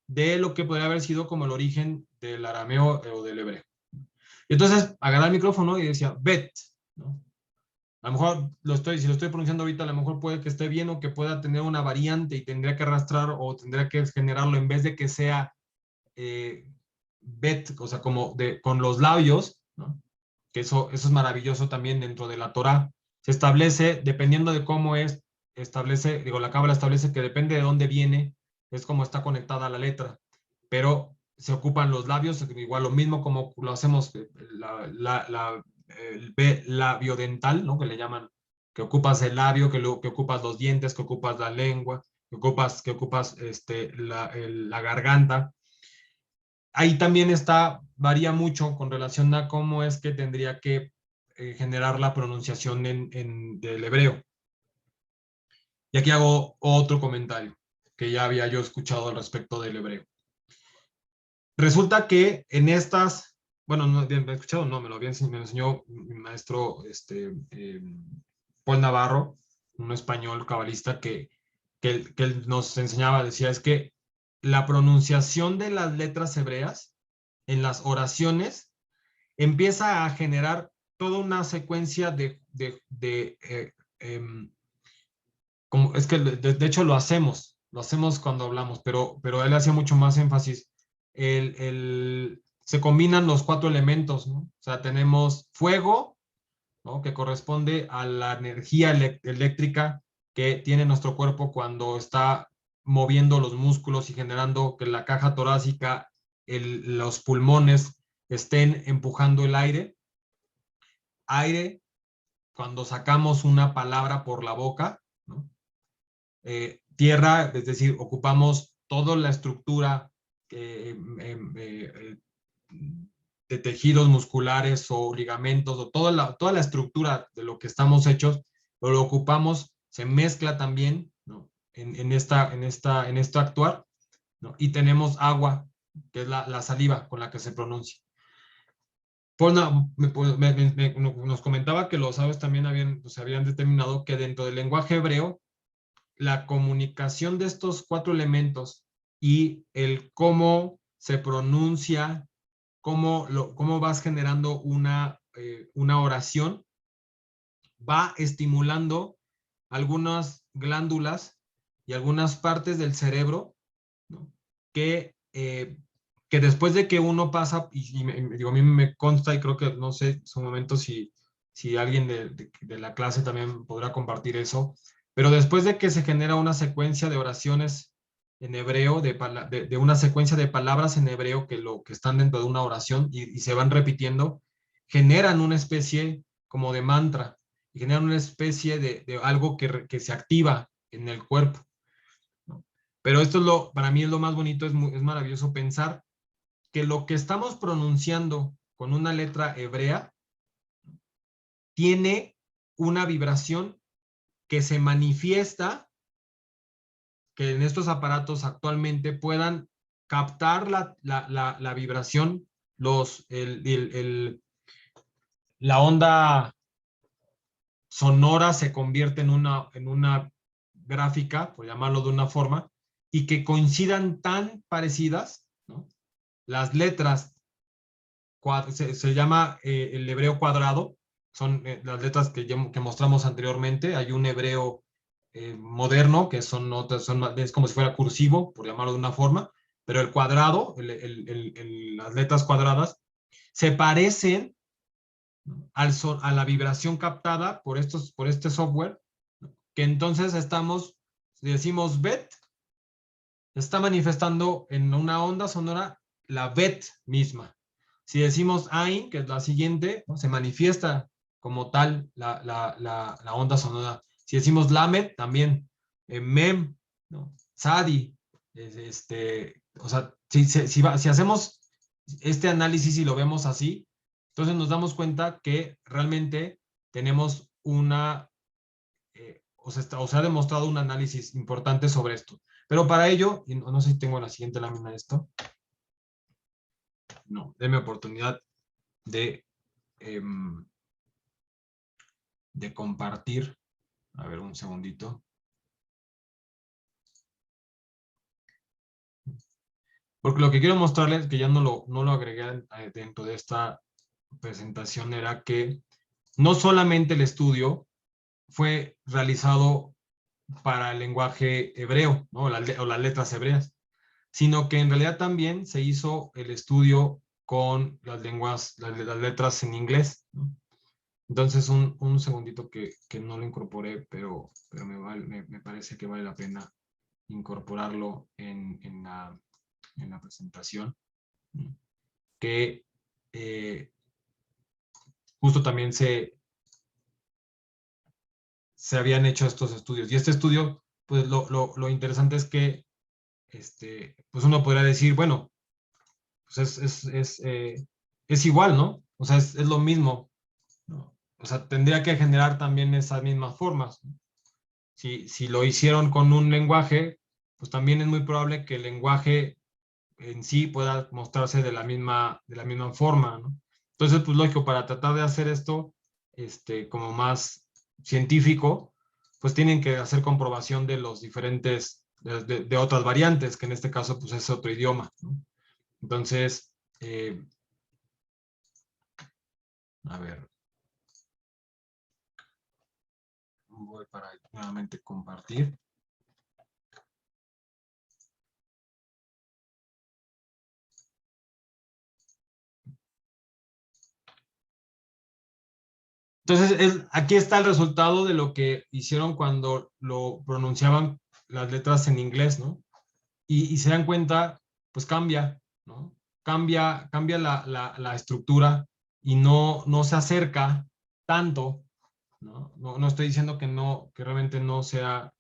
de lo que podría haber sido como el origen del arameo o del hebreo. Y entonces agarraba el micrófono y decía, bet, ¿no? A lo mejor si lo estoy pronunciando ahorita, a lo mejor puede que esté bien o que pueda tener una variante y tendría que arrastrar o tendría que generarlo en vez de que sea bet, o sea, como con los labios, ¿no? Que eso es maravilloso también dentro de la Torá. Se establece, dependiendo de cómo la cábala establece que depende de dónde viene, es como está conectada la letra. Pero se ocupan los labios, igual lo mismo como lo hacemos, el labio dental, ¿no?, que le llaman, que ocupas el labio, que ocupas los dientes, que ocupas la lengua, que ocupas la garganta. Ahí también varía mucho con relación a cómo es que tendría que generar la pronunciación del hebreo. Y aquí hago otro comentario que ya había yo escuchado al respecto del hebreo. Resulta que en estas, bueno, no he escuchado, no, me lo enseñó mi maestro Paul Navarro, un español cabalista que él nos enseñaba, decía, es que la pronunciación de las letras hebreas en las oraciones empieza a generar toda una secuencia como, es que de hecho lo hacemos cuando hablamos, pero él hacía mucho más énfasis. Se combinan los 4 elementos, ¿no? O sea, tenemos fuego, ¿no?, que corresponde a la energía eléctrica que tiene nuestro cuerpo cuando está moviendo los músculos y generando que la caja torácica, los pulmones estén empujando el aire. Aire, cuando sacamos una palabra por la boca, ¿no? Tierra, es decir, ocupamos toda la estructura de tejidos musculares o ligamentos o toda la estructura de lo que estamos hechos, lo ocupamos, se mezcla también, ¿no?, en esto actuar, ¿no? Y tenemos agua, que es la saliva con la que se pronuncia. Nos comentaba que los sabios también habían determinado que dentro del lenguaje hebreo, la comunicación de estos 4 elementos y el cómo se pronuncia, cómo vas generando una oración, va estimulando algunas glándulas y algunas partes del cerebro, ¿no?, que después de que uno pasa, digo, a mí me consta y creo que, no sé, en su momento si alguien de la clase también podrá compartir eso, pero después de que se genera una secuencia de oraciones en hebreo, de una secuencia de palabras en hebreo que están dentro de una oración y se van repitiendo, generan una especie como de mantra y generan una especie de algo que se activa en el cuerpo, ¿no? Pero esto para mí es lo más bonito, es maravilloso pensar que lo que estamos pronunciando con una letra hebrea tiene una vibración que se manifiesta, que en estos aparatos actualmente puedan captar la vibración, la onda sonora se convierte en una gráfica, por llamarlo de una forma, y que coincidan tan parecidas, ¿no? Las letras, se llama el hebreo cuadrado, son las letras que mostramos anteriormente. Hay un hebreo moderno, que es como si fuera cursivo, por llamarlo de una forma, pero el cuadrado, las letras cuadradas, se parecen a la vibración captada por este software, que entonces si decimos bet, está manifestando en una onda sonora la bet misma. Si decimos Ain, que es la siguiente, ¿no? Se manifiesta como tal la onda sonora. Si decimos Lamed, también. Mem, ¿no? Sadi. O sea, si hacemos este análisis y lo vemos así, entonces nos damos cuenta que realmente tenemos o se ha demostrado un análisis importante sobre esto. Pero para ello, y no sé si tengo la siguiente lámina de esto. No, déme oportunidad de, em, de compartir. A ver, un segundito. Porque lo que quiero mostrarles, que ya no lo agregué dentro de esta presentación, era que no solamente el estudio fue realizado para el lenguaje hebreo, ¿no? O las letras hebreas, sino que en realidad también se hizo el estudio con las letras en inglés, ¿no? Entonces, un segundito que no lo incorporé, pero me parece que vale la pena incorporarlo en la presentación, ¿no? Que justo también se habían hecho estos estudios. Y este estudio, pues lo interesante es que pues uno podría decir, bueno, pues es igual, ¿no? O sea, es lo mismo, ¿no? O sea, tendría que generar también esas mismas formas, ¿no? Si lo hicieron con un lenguaje, pues también es muy probable que el lenguaje en sí pueda mostrarse de la misma forma, ¿no? Entonces, pues lógico, para tratar de hacer esto como más científico, pues tienen que hacer comprobación de los diferentes, de otras variantes, que en este caso, pues es otro idioma, ¿no? Entonces, a ver, voy para nuevamente compartir. Entonces, aquí está el resultado de lo que hicieron cuando lo pronunciaban las letras en inglés, ¿no? Y se dan cuenta, pues cambia, ¿no? Cambia la estructura y no se acerca tanto, ¿no? No estoy diciendo que realmente no sea,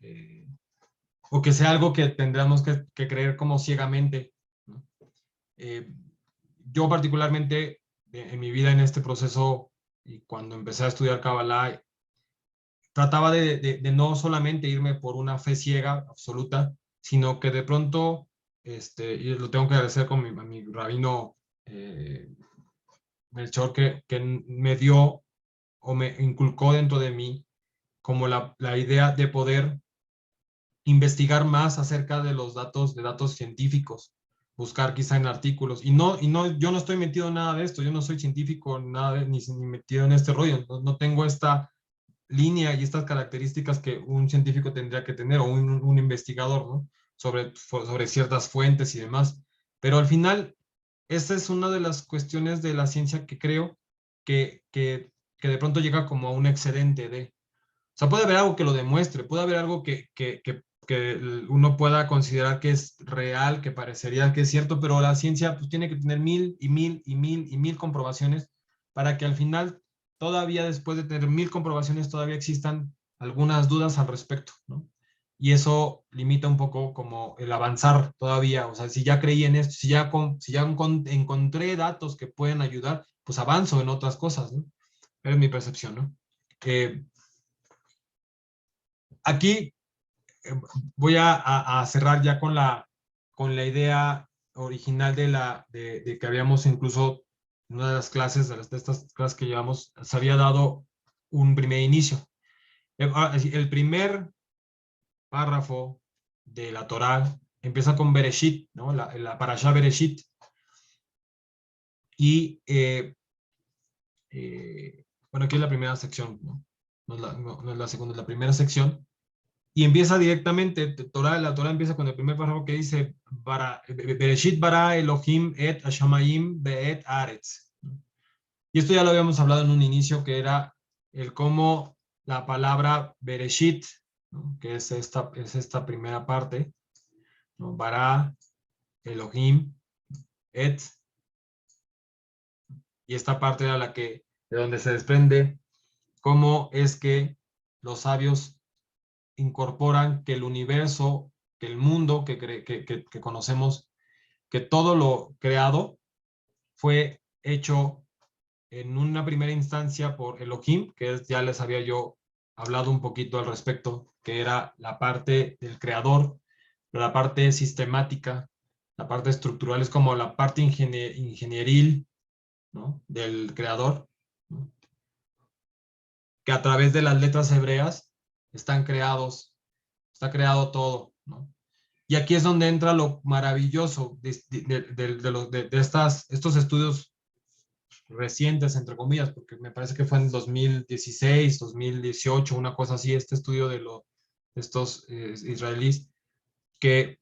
o que sea algo que tendríamos que creer como ciegamente, ¿no? Eh, yo particularmente, en mi vida en este proceso, y cuando empecé a estudiar Kabbalah, trataba de no solamente irme por una fe ciega absoluta, sino que de pronto, y lo tengo que agradecer con a mi rabino Melchor, que me dio o me inculcó dentro de mí como la idea de poder investigar más acerca de datos científicos, buscar quizá en artículos. Yo no estoy metido en nada de esto, yo no soy científico, ni metido en este rollo, no tengo esta línea y estas características que un científico tendría que tener o un investigador, ¿no? Sobre ciertas fuentes y demás. Pero al final, esta es una de las cuestiones de la ciencia que creo que de pronto llega como a un excedente de. O sea, puede haber algo que lo demuestre, puede haber algo que uno pueda considerar que es real, que parecería que es cierto, pero la ciencia pues tiene que tener mil y mil y mil y mil comprobaciones para que al final, todavía después de tener mil comprobaciones, todavía existan algunas dudas al respecto, ¿no? Y eso limita un poco como el avanzar todavía. O sea, si ya creí en esto, si ya encontré datos que pueden ayudar, pues avanzo en otras cosas, ¿no? Es mi percepción, ¿no? Eh, Aquí voy a cerrar ya con la idea original de que habíamos incluso en una de las clases, de estas clases que llevamos, se había dado un primer inicio. El primer párrafo de la Torá empieza con Bereshit, ¿no? La Parashá Bereshit. Y bueno, aquí es la primera sección, ¿no? No es la segunda, es la primera sección. Y empieza directamente, la Torah empieza con el primer párrafo que dice, Bereshit bara Elohim et Hashamayim be'et Aretz. Y esto ya lo habíamos hablado en un inicio, que era el cómo la palabra Bereshit, ¿no? Que es esta primera parte, ¿no? Bara Elohim et Y esta parte era de donde se desprende cómo es que los sabios incorporan que el universo, que el mundo que conocemos, que todo lo creado fue hecho en una primera instancia por Elohim, que ya les había yo hablado un poquito al respecto, que era la parte del creador, la parte sistemática, la parte estructural, es como la parte ingenieril, ¿no?, del creador, ¿no?, que a través de las letras hebreas están creados, está creado todo, ¿no? Y aquí es donde entra lo maravilloso de estos estudios recientes, entre comillas, porque me parece que fue en 2016, 2018, una cosa así, este estudio de estos israelíes, que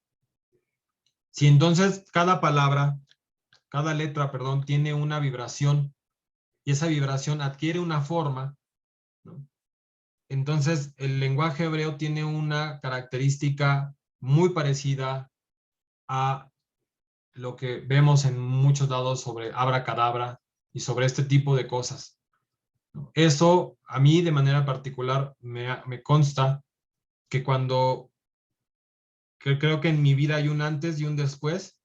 si entonces cada palabra, cada letra, perdón, tiene una vibración y esa vibración adquiere una forma, ¿no?, entonces el lenguaje hebreo tiene una característica muy parecida a lo que vemos en muchos lados sobre abracadabra y sobre este tipo de cosas. Eso a mí de manera particular me consta que que creo que en mi vida hay un antes y un después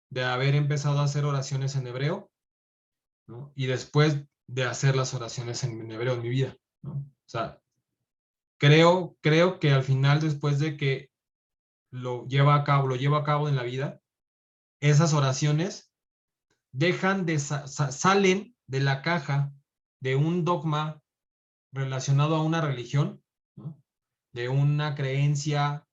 de haber empezado a hacer oraciones en hebreo, ¿no?, y después de hacer las oraciones en hebreo en mi vida, ¿no? O sea, creo que al final, después de que lo llevo a cabo en la vida, esas oraciones salen de la caja de un dogma relacionado a una religión, ¿no?, de una creencia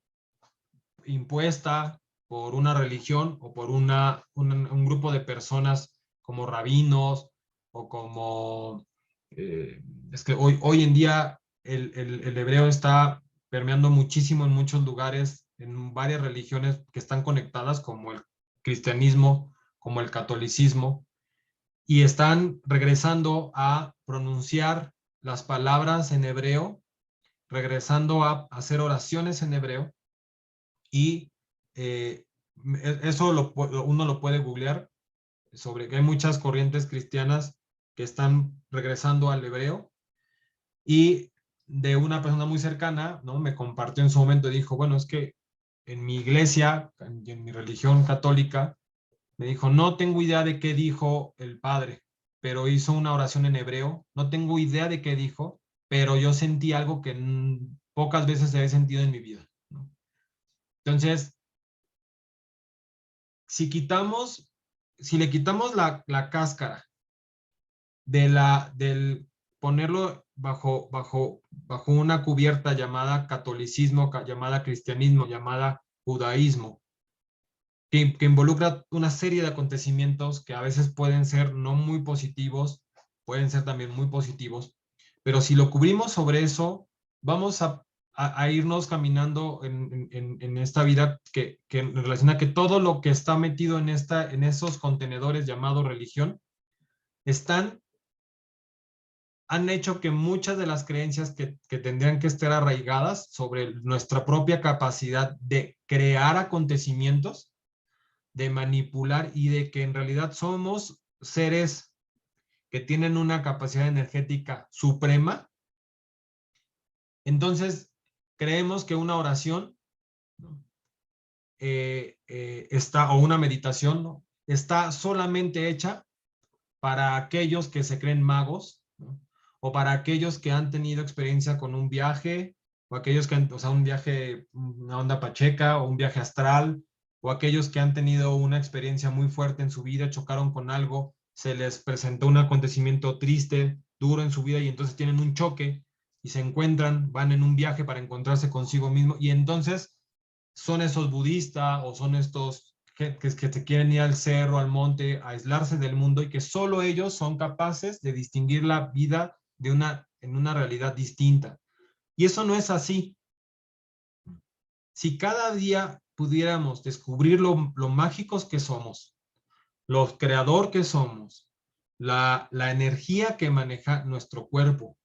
impuesta por una religión o por un grupo de personas como rabinos o como... eh, es que hoy en día el hebreo está permeando muchísimo en muchos lugares, en varias religiones que están conectadas, como el cristianismo, como el catolicismo, y están regresando a pronunciar las palabras en hebreo, regresando a hacer oraciones en hebreo, y eso uno lo puede googlear, sobre que hay muchas corrientes cristianas que están regresando al hebreo, y de una persona muy cercana, ¿no?, me compartió en su momento y dijo, bueno, es que en mi iglesia, en mi religión católica, me dijo, no tengo idea de qué dijo el padre, pero hizo una oración en hebreo, no tengo idea de qué dijo, pero yo sentí algo que pocas veces he sentido en mi vida, ¿no? Entonces, si le quitamos la cáscara del ponerlo bajo una cubierta llamada catolicismo, llamada cristianismo, llamada judaísmo, que involucra una serie de acontecimientos que a veces pueden ser no muy positivos, pueden ser también muy positivos, pero si lo cubrimos sobre eso, vamos a irnos caminando en esta vida que relaciona que todo lo que está metido en esos contenedores llamados religión, han hecho que muchas de las creencias que tendrían que estar arraigadas sobre nuestra propia capacidad de crear acontecimientos, de manipular y de que en realidad somos seres que tienen una capacidad energética suprema, entonces creemos que una oración, ¿no?, o una meditación, ¿no?, está solamente hecha para aquellos que se creen magos, ¿no?, o para aquellos que han tenido experiencia con un viaje, o aquellos que o sea, un viaje, una onda pacheca, o un viaje astral, o aquellos que han tenido una experiencia muy fuerte en su vida, chocaron con algo, se les presentó un acontecimiento triste, duro en su vida, y entonces tienen un choque, y se encuentran, van en un viaje para encontrarse consigo mismo, y entonces son esos budistas, o son estos que se quieren ir al cerro, al monte, a aislarse del mundo, y que solo ellos son capaces de distinguir la vida en una realidad distinta. Y eso no es así. Si cada día pudiéramos descubrir lo mágicos que somos, lo creador que somos, la energía que maneja nuestro cuerpo,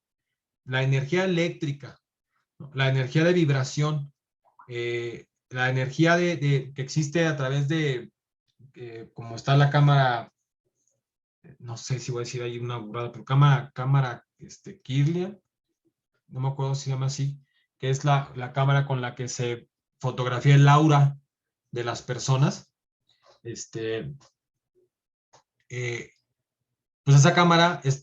la energía eléctrica, ¿no?, la energía de vibración, la energía que existe a través de, como está la cámara no sé si voy a decir ahí una burrada, pero cámara Kirlian, no me acuerdo si se llama así, que es la cámara con la que se fotografía el aura de las personas. Eh, pues esa cámara es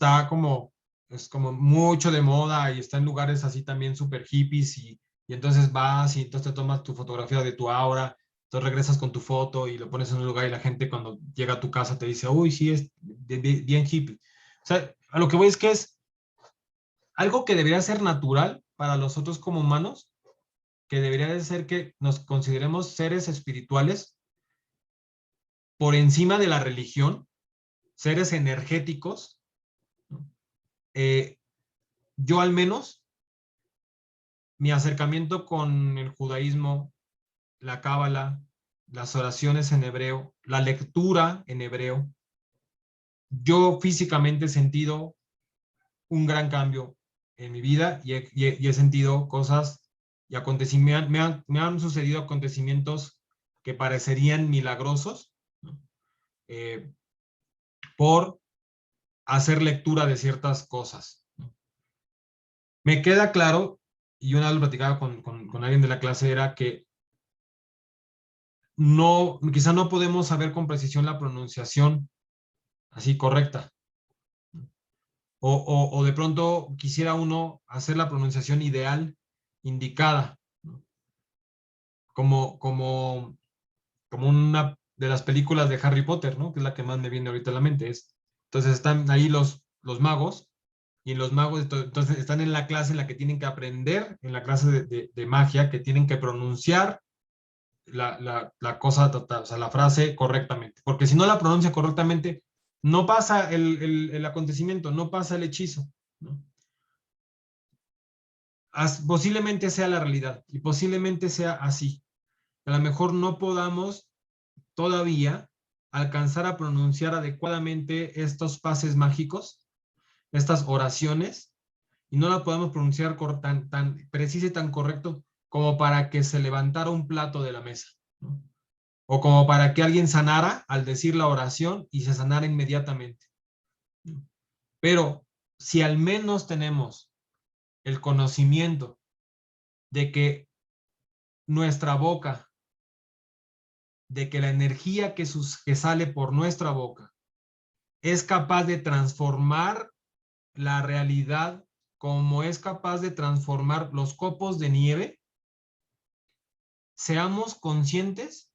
como mucho de moda y está en lugares así también súper hippies y entonces vas y entonces te tomas tu fotografía de tu aura, entonces regresas con tu foto y lo pones en un lugar y la gente cuando llega a tu casa te dice, uy, sí, es bien hippie. O sea, a lo que voy es que es algo que debería ser natural para nosotros como humanos, que debería de ser que nos consideremos seres espirituales por encima de la religión, seres energéticos. Eh, yo al menos, mi acercamiento con el judaísmo, la cábala, las oraciones en hebreo, la lectura en hebreo, yo físicamente he sentido un gran cambio en mi vida y he sentido cosas y acontecimientos, me han sucedido acontecimientos que parecerían milagrosos, ¿no? eh, por hacer lectura de ciertas cosas, ¿no? Me queda claro, y una vez lo platicaba con alguien de la clase, era que no, quizá no podemos saber con precisión la pronunciación así correcta. O de pronto quisiera uno hacer la pronunciación ideal, indicada, ¿no? Como como una de las películas de Harry Potter, ¿no? Que es la que más me viene ahorita a la mente. Entonces están ahí los magos, y los magos entonces están en la clase en la que tienen que aprender, en la clase de magia, que tienen que pronunciar la cosa, o sea, la frase correctamente. Porque si no la pronuncia correctamente, no pasa el acontecimiento, no pasa el hechizo, ¿no? Posiblemente sea la realidad y posiblemente sea así. A lo mejor no podamos todavía alcanzar a pronunciar adecuadamente estos pases mágicos, estas oraciones, y no la podemos pronunciar tan precisa y tan correcto como para que se levantara un plato de la mesa, ¿no? O como para que alguien sanara al decir la oración y se sanara inmediatamente, ¿no? Pero si al menos tenemos el conocimiento de que nuestra boca, de que la energía que sale por nuestra boca es capaz de transformar la realidad, como es capaz de transformar los copos de nieve, seamos conscientes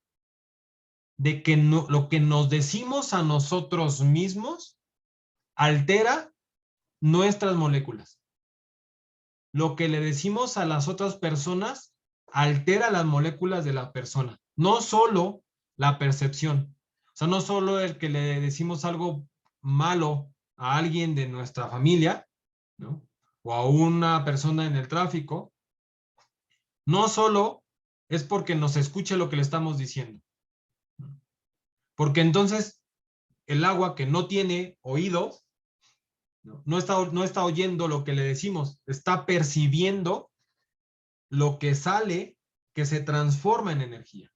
de que lo que nos decimos a nosotros mismos altera nuestras moléculas. Lo que le decimos a las otras personas altera las moléculas de la persona, no solo la percepción. O sea, no solo el que le decimos algo malo a alguien de nuestra familia, ¿no? O a una persona en el tráfico, no solo es porque nos escuche lo que le estamos diciendo, ¿no? Porque entonces el agua que no tiene oídos, no está oyendo lo que le decimos, está percibiendo lo que sale, que se transforma en energía.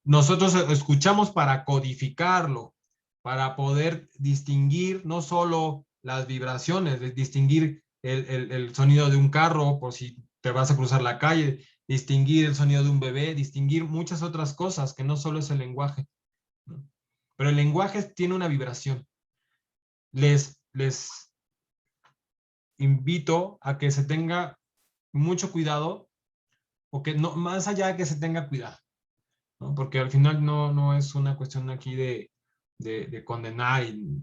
Nosotros escuchamos para codificarlo, para poder distinguir no solo las vibraciones, distinguir el sonido de un carro por si te vas a cruzar la calle, distinguir el sonido de un bebé, distinguir muchas otras cosas que no solo es el lenguaje, ¿no? Pero el lenguaje tiene una vibración. Les invito a que se tenga mucho cuidado, o que no, más allá de que se tenga cuidado, ¿no? Porque al final no es una cuestión aquí de condenar y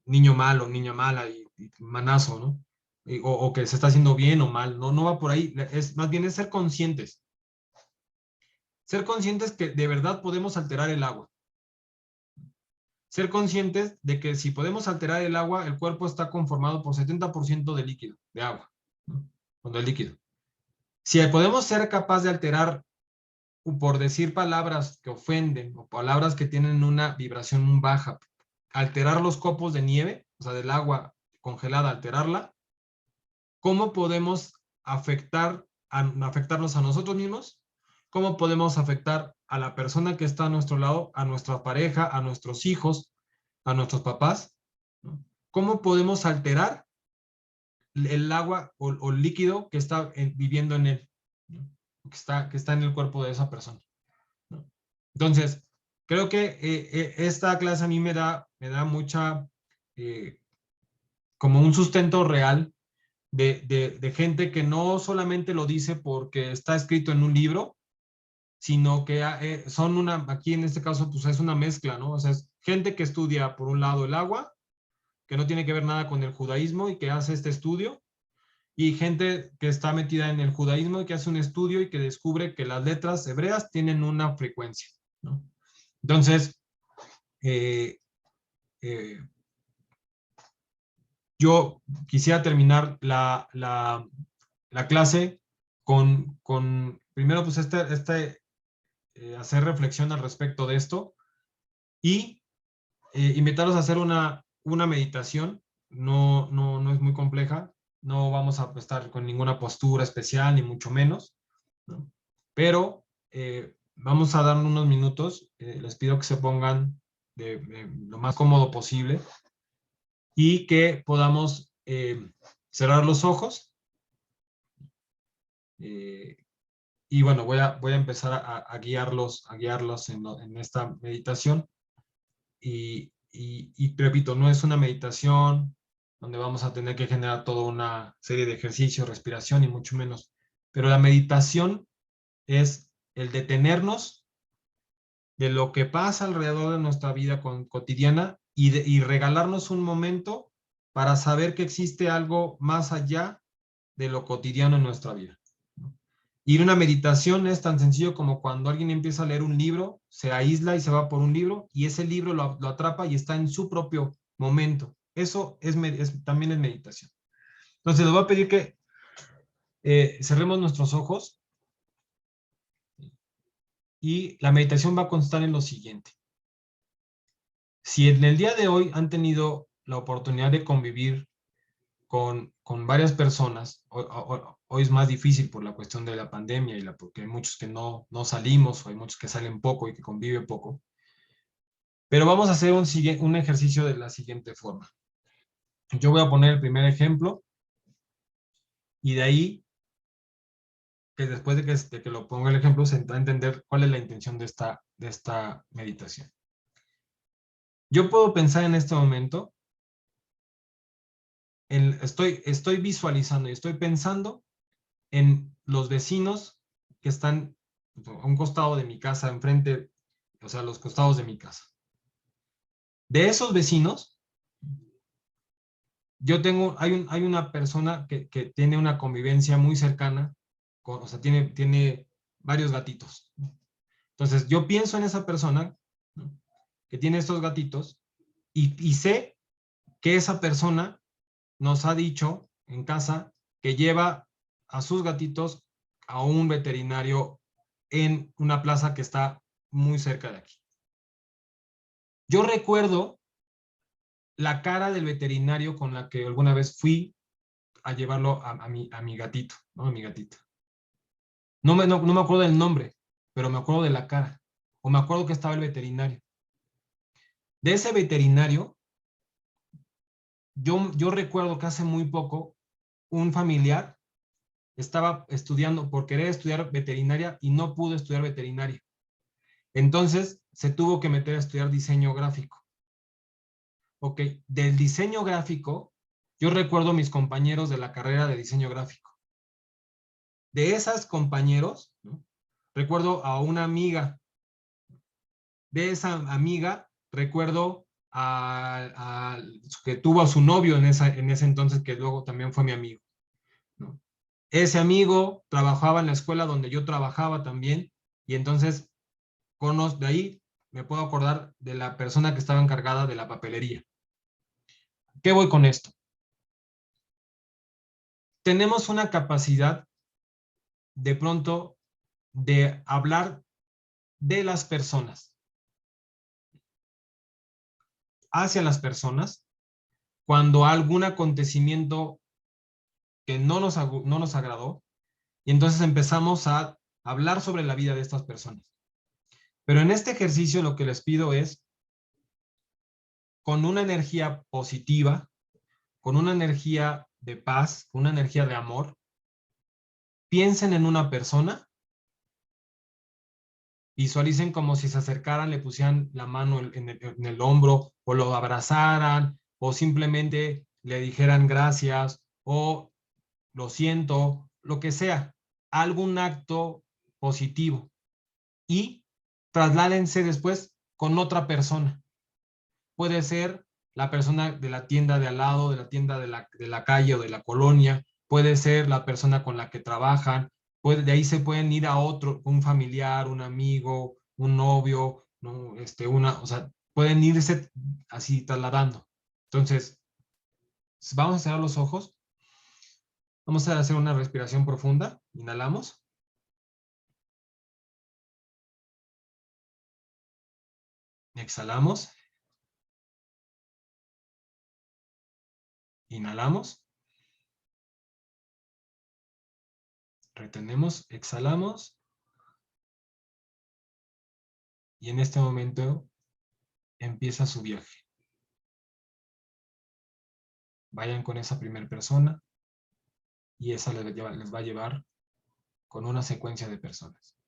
niño malo, niña mala y manazo, ¿no? O que se está haciendo bien o mal, no va por ahí, es más bien es ser conscientes que de verdad podemos alterar el agua, ser conscientes de que si podemos alterar el agua, el cuerpo está conformado por 70% de líquido, de agua, ¿no? Cuando es líquido. Si podemos ser capaz de alterar, por decir palabras que ofenden o palabras que tienen una vibración baja, alterar los copos de nieve, o sea, del agua congelada, alterarla, ¿cómo podemos afectarnos a nosotros mismos? ¿Cómo podemos afectar a la persona que está a nuestro lado, a nuestra pareja, a nuestros hijos, a nuestros papás, ¿no? ¿Cómo podemos alterar el agua o el líquido que está viviendo en él, ¿no? Que está en el cuerpo de esa persona, ¿no? Entonces, creo que esta clase a mí me da mucha, como un sustento real de gente que no solamente lo dice porque está escrito en un libro, sino que son aquí en este caso, pues es una mezcla, ¿no? O sea, es gente que estudia, por un lado, el agua, que no tiene que ver nada con el judaísmo y que hace este estudio, y gente que está metida en el judaísmo y que hace un estudio y que descubre que las letras hebreas tienen una frecuencia, ¿no? Entonces, eh, eh, yo quisiera terminar la clase primero, pues hacer reflexión al respecto de esto y invitarlos a hacer una meditación. No es muy compleja, no vamos a estar con ninguna postura especial, ni mucho menos, ¿no? Pero vamos a dar unos minutos, les pido que se pongan lo más cómodo posible y que podamos cerrar los ojos. eh, y bueno, voy a empezar a guiarlos en esta meditación. Y repito, no es una meditación donde vamos a tener que generar toda una serie de ejercicios, respiración y mucho menos. Pero la meditación es el detenernos de lo que pasa alrededor de nuestra vida cotidiana y regalarnos un momento para saber que existe algo más allá de lo cotidiano en nuestra vida. Y una meditación es tan sencillo como cuando alguien empieza a leer un libro, se aísla y se va por un libro, y ese libro lo atrapa y está en su propio momento. Eso también es meditación. Entonces, les voy a pedir que cerremos nuestros ojos, y la meditación va a constar en lo siguiente. Si en el día de hoy han tenido la oportunidad de convivir con varias personas, hoy es más difícil por la cuestión de la pandemia porque hay muchos que no salimos, o hay muchos que salen poco y que conviven poco, pero vamos a hacer un ejercicio de la siguiente forma. Yo voy a poner el primer ejemplo, y de ahí, que después de que lo ponga el ejemplo, se va a entender cuál es la intención de esta meditación. Yo puedo pensar en este momento, estoy visualizando y estoy pensando en los vecinos que están a un costado de mi casa, enfrente, o sea, los costados de mi casa. De esos vecinos, hay una persona que tiene una convivencia muy cercana, o sea, tiene varios gatitos. Entonces, yo pienso en esa persona, ¿no?, que tiene estos gatitos, y sé que esa persona nos ha dicho en casa que lleva a sus gatitos a un veterinario en una plaza que está muy cerca de aquí. Yo recuerdo la cara del veterinario con la que alguna vez fui a llevarlo a mi gatito, ¿no? A mi gatita. No me acuerdo del nombre, pero me acuerdo de la cara. O me acuerdo que estaba el veterinario. De ese veterinario, yo recuerdo que hace muy poco un familiar estaba estudiando, por querer estudiar veterinaria, y no pudo estudiar veterinaria. Entonces, se tuvo que meter a estudiar diseño gráfico. Ok, del diseño gráfico, yo recuerdo mis compañeros de la carrera de diseño gráfico. De esos compañeros, ¿no?, recuerdo a una amiga. De esa amiga, recuerdo que tuvo a su novio en ese entonces, que luego también fue mi amigo, ¿no? Ese amigo trabajaba en la escuela donde yo trabajaba también, y entonces de ahí me puedo acordar de la persona que estaba encargada de la papelería. ¿Qué voy con esto? Tenemos una capacidad de pronto de hablar de las personas, hacia las personas, cuando algún acontecimiento que no nos agradó, y entonces empezamos a hablar sobre la vida de estas personas. Pero en este ejercicio lo que les pido es con una energía positiva, con una energía de paz, con una energía de amor. Piensen en una persona, visualicen como si se acercaran, le pusieran la mano en el hombro o lo abrazaran o simplemente le dijeran gracias o lo siento, lo que sea, algún acto positivo y trasládense después con otra persona. Puede ser la persona de la tienda de al lado, de la tienda de la calle o de la colonia, puede ser la persona con la que trabajan, de ahí se pueden ir a otro, un familiar, un amigo, un novio, ¿no? O sea, pueden irse así trasladando. Entonces, vamos a cerrar los ojos, vamos a hacer una respiración profunda, inhalamos, exhalamos, inhalamos, retenemos, exhalamos y en este momento empieza su viaje. Vayan con esa primera persona y esa les va a llevar con una secuencia de personas.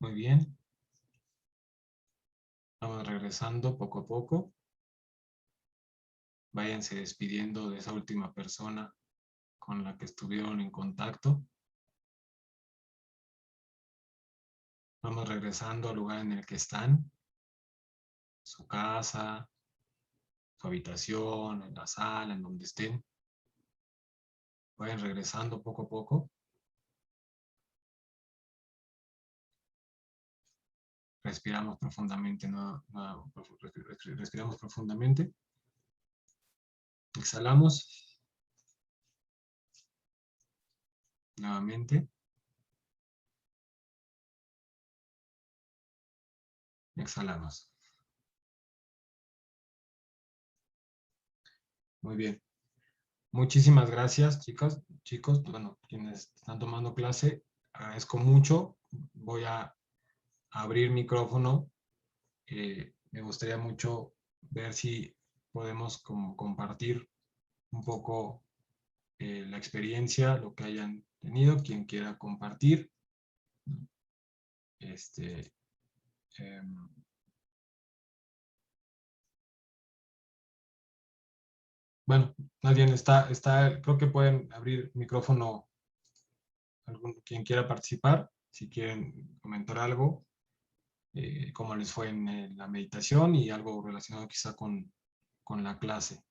Muy bien. Vamos regresando poco a poco. Váyanse despidiendo de esa última persona con la que estuvieron en contacto. Vamos regresando al lugar en el que están, su casa, su habitación, en la sala, en donde estén. Vayan regresando poco a poco. Respiramos profundamente, respiramos profundamente. Exhalamos nuevamente. Exhalamos. Muy bien. Muchísimas gracias, chicos. Chicos, bueno, quienes están tomando clase, agradezco mucho. Voy a abrir micrófono. Me gustaría mucho ver si podemos como compartir un poco la experiencia, lo que hayan tenido, quien quiera compartir. Este, em, bueno, nadie creo que pueden abrir micrófono quien quiera participar, si quieren comentar algo, cómo les fue en la meditación y algo relacionado quizá con la clase.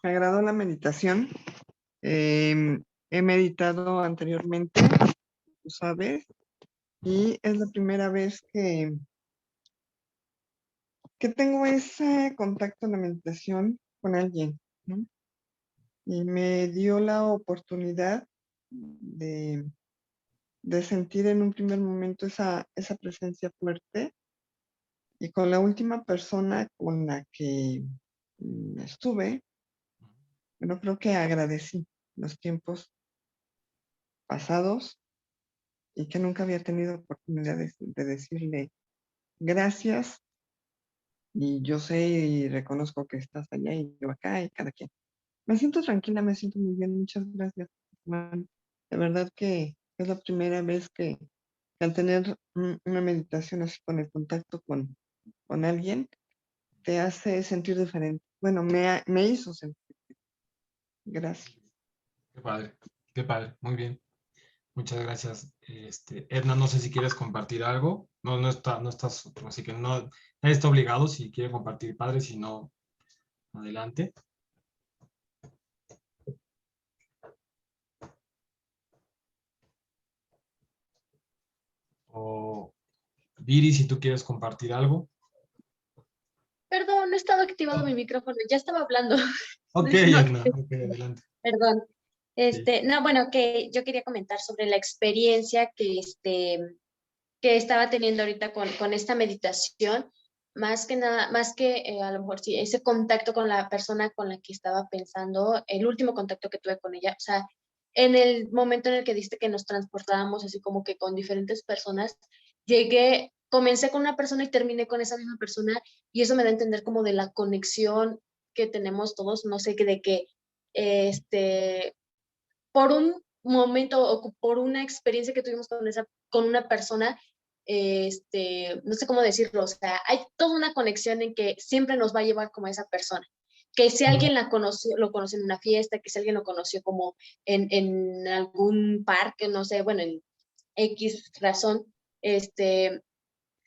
Me agradó la meditación. He meditado anteriormente, tú sabes, y es la primera vez que tengo ese contacto en la meditación con alguien, ¿no? Y me dio la oportunidad de sentir en un primer momento esa presencia fuerte. Y con la última persona con la que estuve, bueno, creo que agradecí los tiempos pasados y que nunca había tenido oportunidad de decirle gracias. Y yo sé y reconozco que estás allá y yo acá y cada quien. Me siento tranquila, me siento muy bien. Muchas gracias, Juan. De verdad que es la primera vez que al tener una meditación así con el contacto con alguien, te hace sentir diferente. Bueno, me hizo sentir. Gracias. Qué padre, muy bien. Muchas gracias. Edna, no sé si quieres compartir algo. No, no estás, así que no, nadie está obligado si quiere compartir, padre, si no, adelante. O Viri, si tú quieres compartir algo. Perdón, no estaba activado mi micrófono, ya estaba hablando. Ok, No, Edna, ok, adelante. perdón. Sí. No, bueno, que yo quería comentar sobre la experiencia que estaba teniendo ahorita con esta meditación, más que nada, más que a lo mejor sí, ese contacto con la persona con la que estaba pensando, el último contacto que tuve con ella, o sea, en el momento en el que diste que nos transportábamos así como que con diferentes personas, comencé con una persona y terminé con esa misma persona, y eso me da a entender como de la conexión que tenemos todos, no sé, de que, por un momento o por una experiencia que tuvimos con una persona, no sé cómo decirlo, o sea, hay toda una conexión en que siempre nos va a llevar como a esa persona. Que si alguien lo conoció en una fiesta, que si alguien lo conoció como en algún parque, no sé, bueno, en X razón,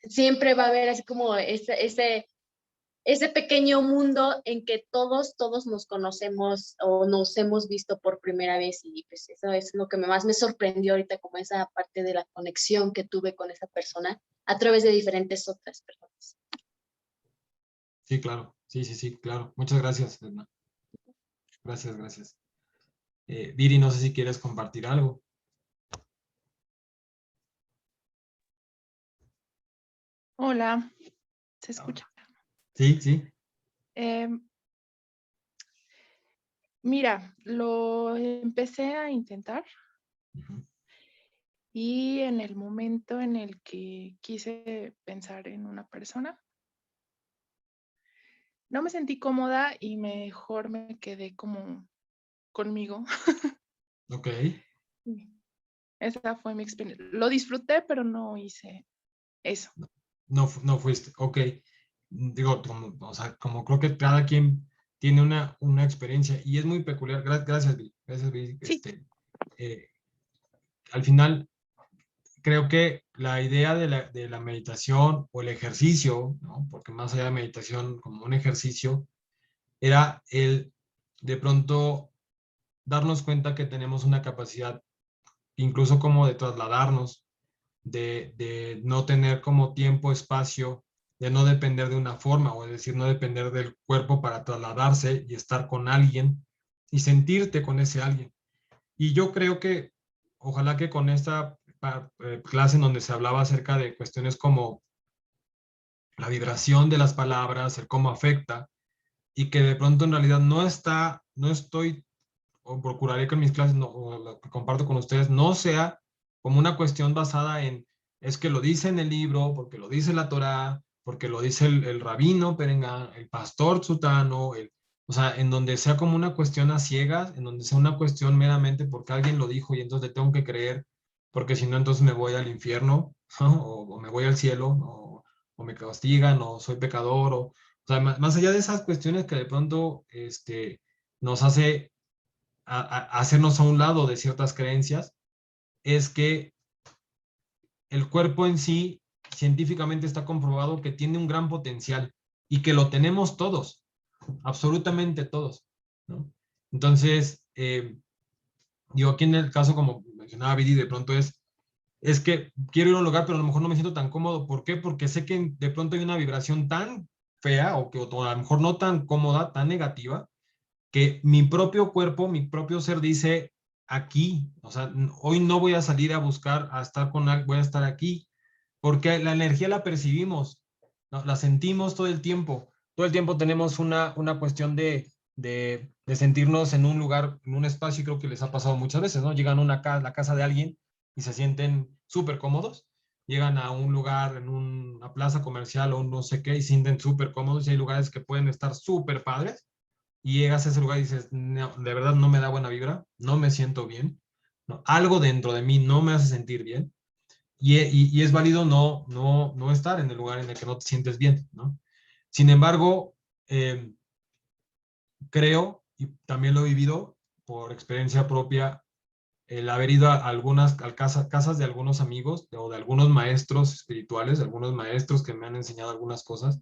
siempre va a haber así como ese pequeño mundo en que todos nos conocemos o nos hemos visto por primera vez, y pues eso es lo que más me sorprendió ahorita, como esa parte de la conexión que tuve con esa persona a través de diferentes otras personas. Sí, claro. Sí, claro. Muchas gracias, Edna. Gracias. Viri, no sé si quieres compartir algo. Hola, ¿se escucha? Sí. Mira, lo empecé a intentar Ujú. y en el momento en el que quise pensar en una persona, no me sentí cómoda y mejor me quedé como conmigo. Ok. Esa fue mi experiencia. Lo disfruté, pero no hice eso. No fuiste. Ok. Digo, o sea, como creo que cada quien tiene una experiencia y es muy peculiar. Gracias, Viri. Gracias, Viri. Sí. Al final, creo que la idea de la meditación o el ejercicio, ¿no? Porque más allá de meditación como un ejercicio, era el de pronto darnos cuenta que tenemos una capacidad incluso como de trasladarnos, de no tener como tiempo, espacio, de no depender de una forma, o es decir, no depender del cuerpo para trasladarse y estar con alguien y sentirte con ese alguien. Y yo creo que ojalá que con esta clase en donde se hablaba acerca de cuestiones como la vibración de las palabras, el cómo afecta, y que de pronto en realidad no estoy, o procuraré que en mis clases, o lo que comparto con ustedes, no sea como una cuestión basada en, es que lo dice en el libro, porque lo dice la Torá, porque lo dice el rabino Perengán, el pastor Sutano, O sea, en donde sea como una cuestión a ciegas, en donde sea una cuestión meramente porque alguien lo dijo y entonces le tengo que creer, porque si no, entonces me voy al infierno, ¿no? O me voy al cielo, o me castigan, o soy pecador, o sea, más allá de esas cuestiones que de pronto nos hace hacernos a un lado de ciertas creencias, es que el cuerpo en sí científicamente está comprobado que tiene un gran potencial y que lo tenemos todos, absolutamente todos, ¿no? Entonces, yo aquí en el caso, como mencionaba Viri, de pronto es que quiero ir a un lugar, pero a lo mejor no me siento tan cómodo. ¿Por qué? Porque sé que de pronto hay una vibración tan fea o a lo mejor no tan cómoda, tan negativa, que mi propio cuerpo, mi propio ser dice aquí, o sea, hoy no voy a salir a buscar, a estar con alguien, voy a estar aquí, porque la energía la percibimos, ¿no? La sentimos todo el tiempo tenemos una cuestión de sentirnos en un lugar, en un espacio, y creo que les ha pasado muchas veces, ¿no? Llegan a la casa de alguien y se sienten súper cómodos, llegan a un lugar, en una plaza comercial o un no sé qué, y se sienten súper cómodos, y hay lugares que pueden estar súper padres, y llegas a ese lugar y dices, no, de verdad no me da buena vibra, no me siento bien, ¿no? Algo dentro de mí no me hace sentir bien, y es válido no estar en el lugar en el que no te sientes bien, ¿no? Sin embargo, creo, y también lo he vivido por experiencia propia, el haber ido a casas de algunos amigos o de algunos maestros espirituales, de algunos maestros que me han enseñado algunas cosas,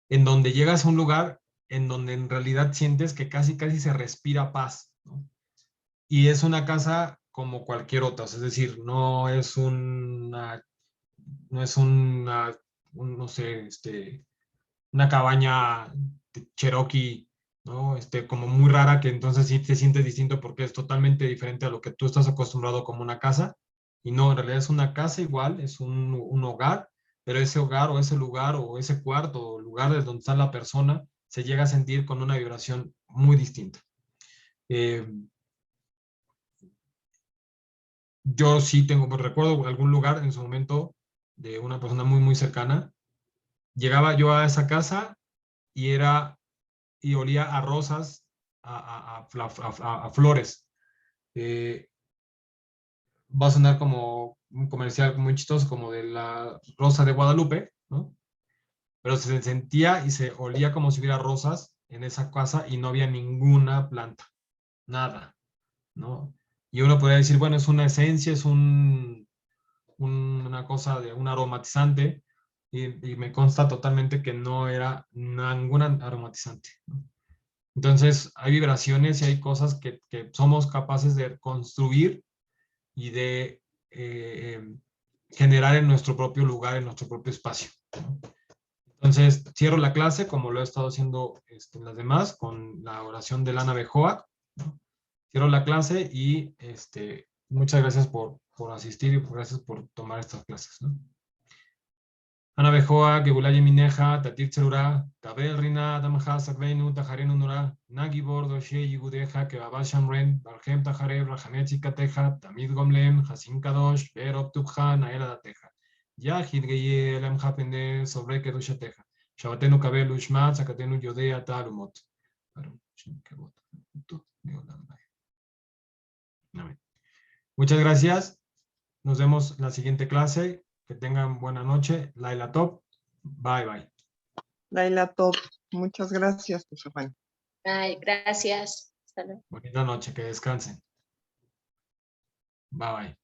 en donde llegas a un lugar en donde en realidad sientes que casi se respira paz, ¿no? Y es una casa como cualquier otra, es decir, no es no sé, una cabaña de Cherokee, ¿no? Como muy rara, que entonces sí te sientes distinto porque es totalmente diferente a lo que tú estás acostumbrado como una casa. Y no, en realidad es una casa igual, es un hogar, pero ese hogar o ese lugar o ese cuarto o lugar desde donde está la persona se llega a sentir con una vibración muy distinta. Yo sí recuerdo algún lugar en su momento de una persona muy cercana. Llegaba yo a esa casa y y olía a rosas, a flores. Eh, Va a sonar como un comercial muy chistoso, como de la Rosa de Guadalupe, ¿no? Pero se sentía y se olía como si hubiera rosas en esa casa y no había ninguna planta, nada, ¿no? Y uno podría decir, bueno, es una esencia, es una cosa de un aromatizante, y me consta totalmente que no era ningún aromatizante, ¿no? Entonces, hay vibraciones y hay cosas que somos capaces de construir y de generar en nuestro propio lugar, en nuestro propio espacio, ¿no? Entonces, cierro la clase como lo he estado haciendo en las demás, con la oración de Lana Bejoa, ¿no? Cierro la clase y muchas gracias por asistir y gracias por tomar estas clases, ¿no? Ana Bejoa, Gebulaye Mineja, Tatir Tserura, Tabel Rina, Damha, Sakveinu, Tajarenu Nura, Nagi Bordo, She Yigudeja, Kebabasham Ren, Barjem Tajare, Rajanechi Kateja, Tamid Gomlem, Hasim Kadosh, Berop Tubha, Naela Dateja. Yahid Geye, Lem Hapende, sobre Kedushateja. Shabatenu Kabel, Ushmat, Sakatenu Yodea, Tarumot. Muchas gracias. Nos vemos en la siguiente clase. Que tengan buena noche. Laila Top. Bye, bye. Laila Top, muchas gracias, José Juan. Ay, gracias. Hasta luego. Bonita noche. Que descansen. Bye, bye.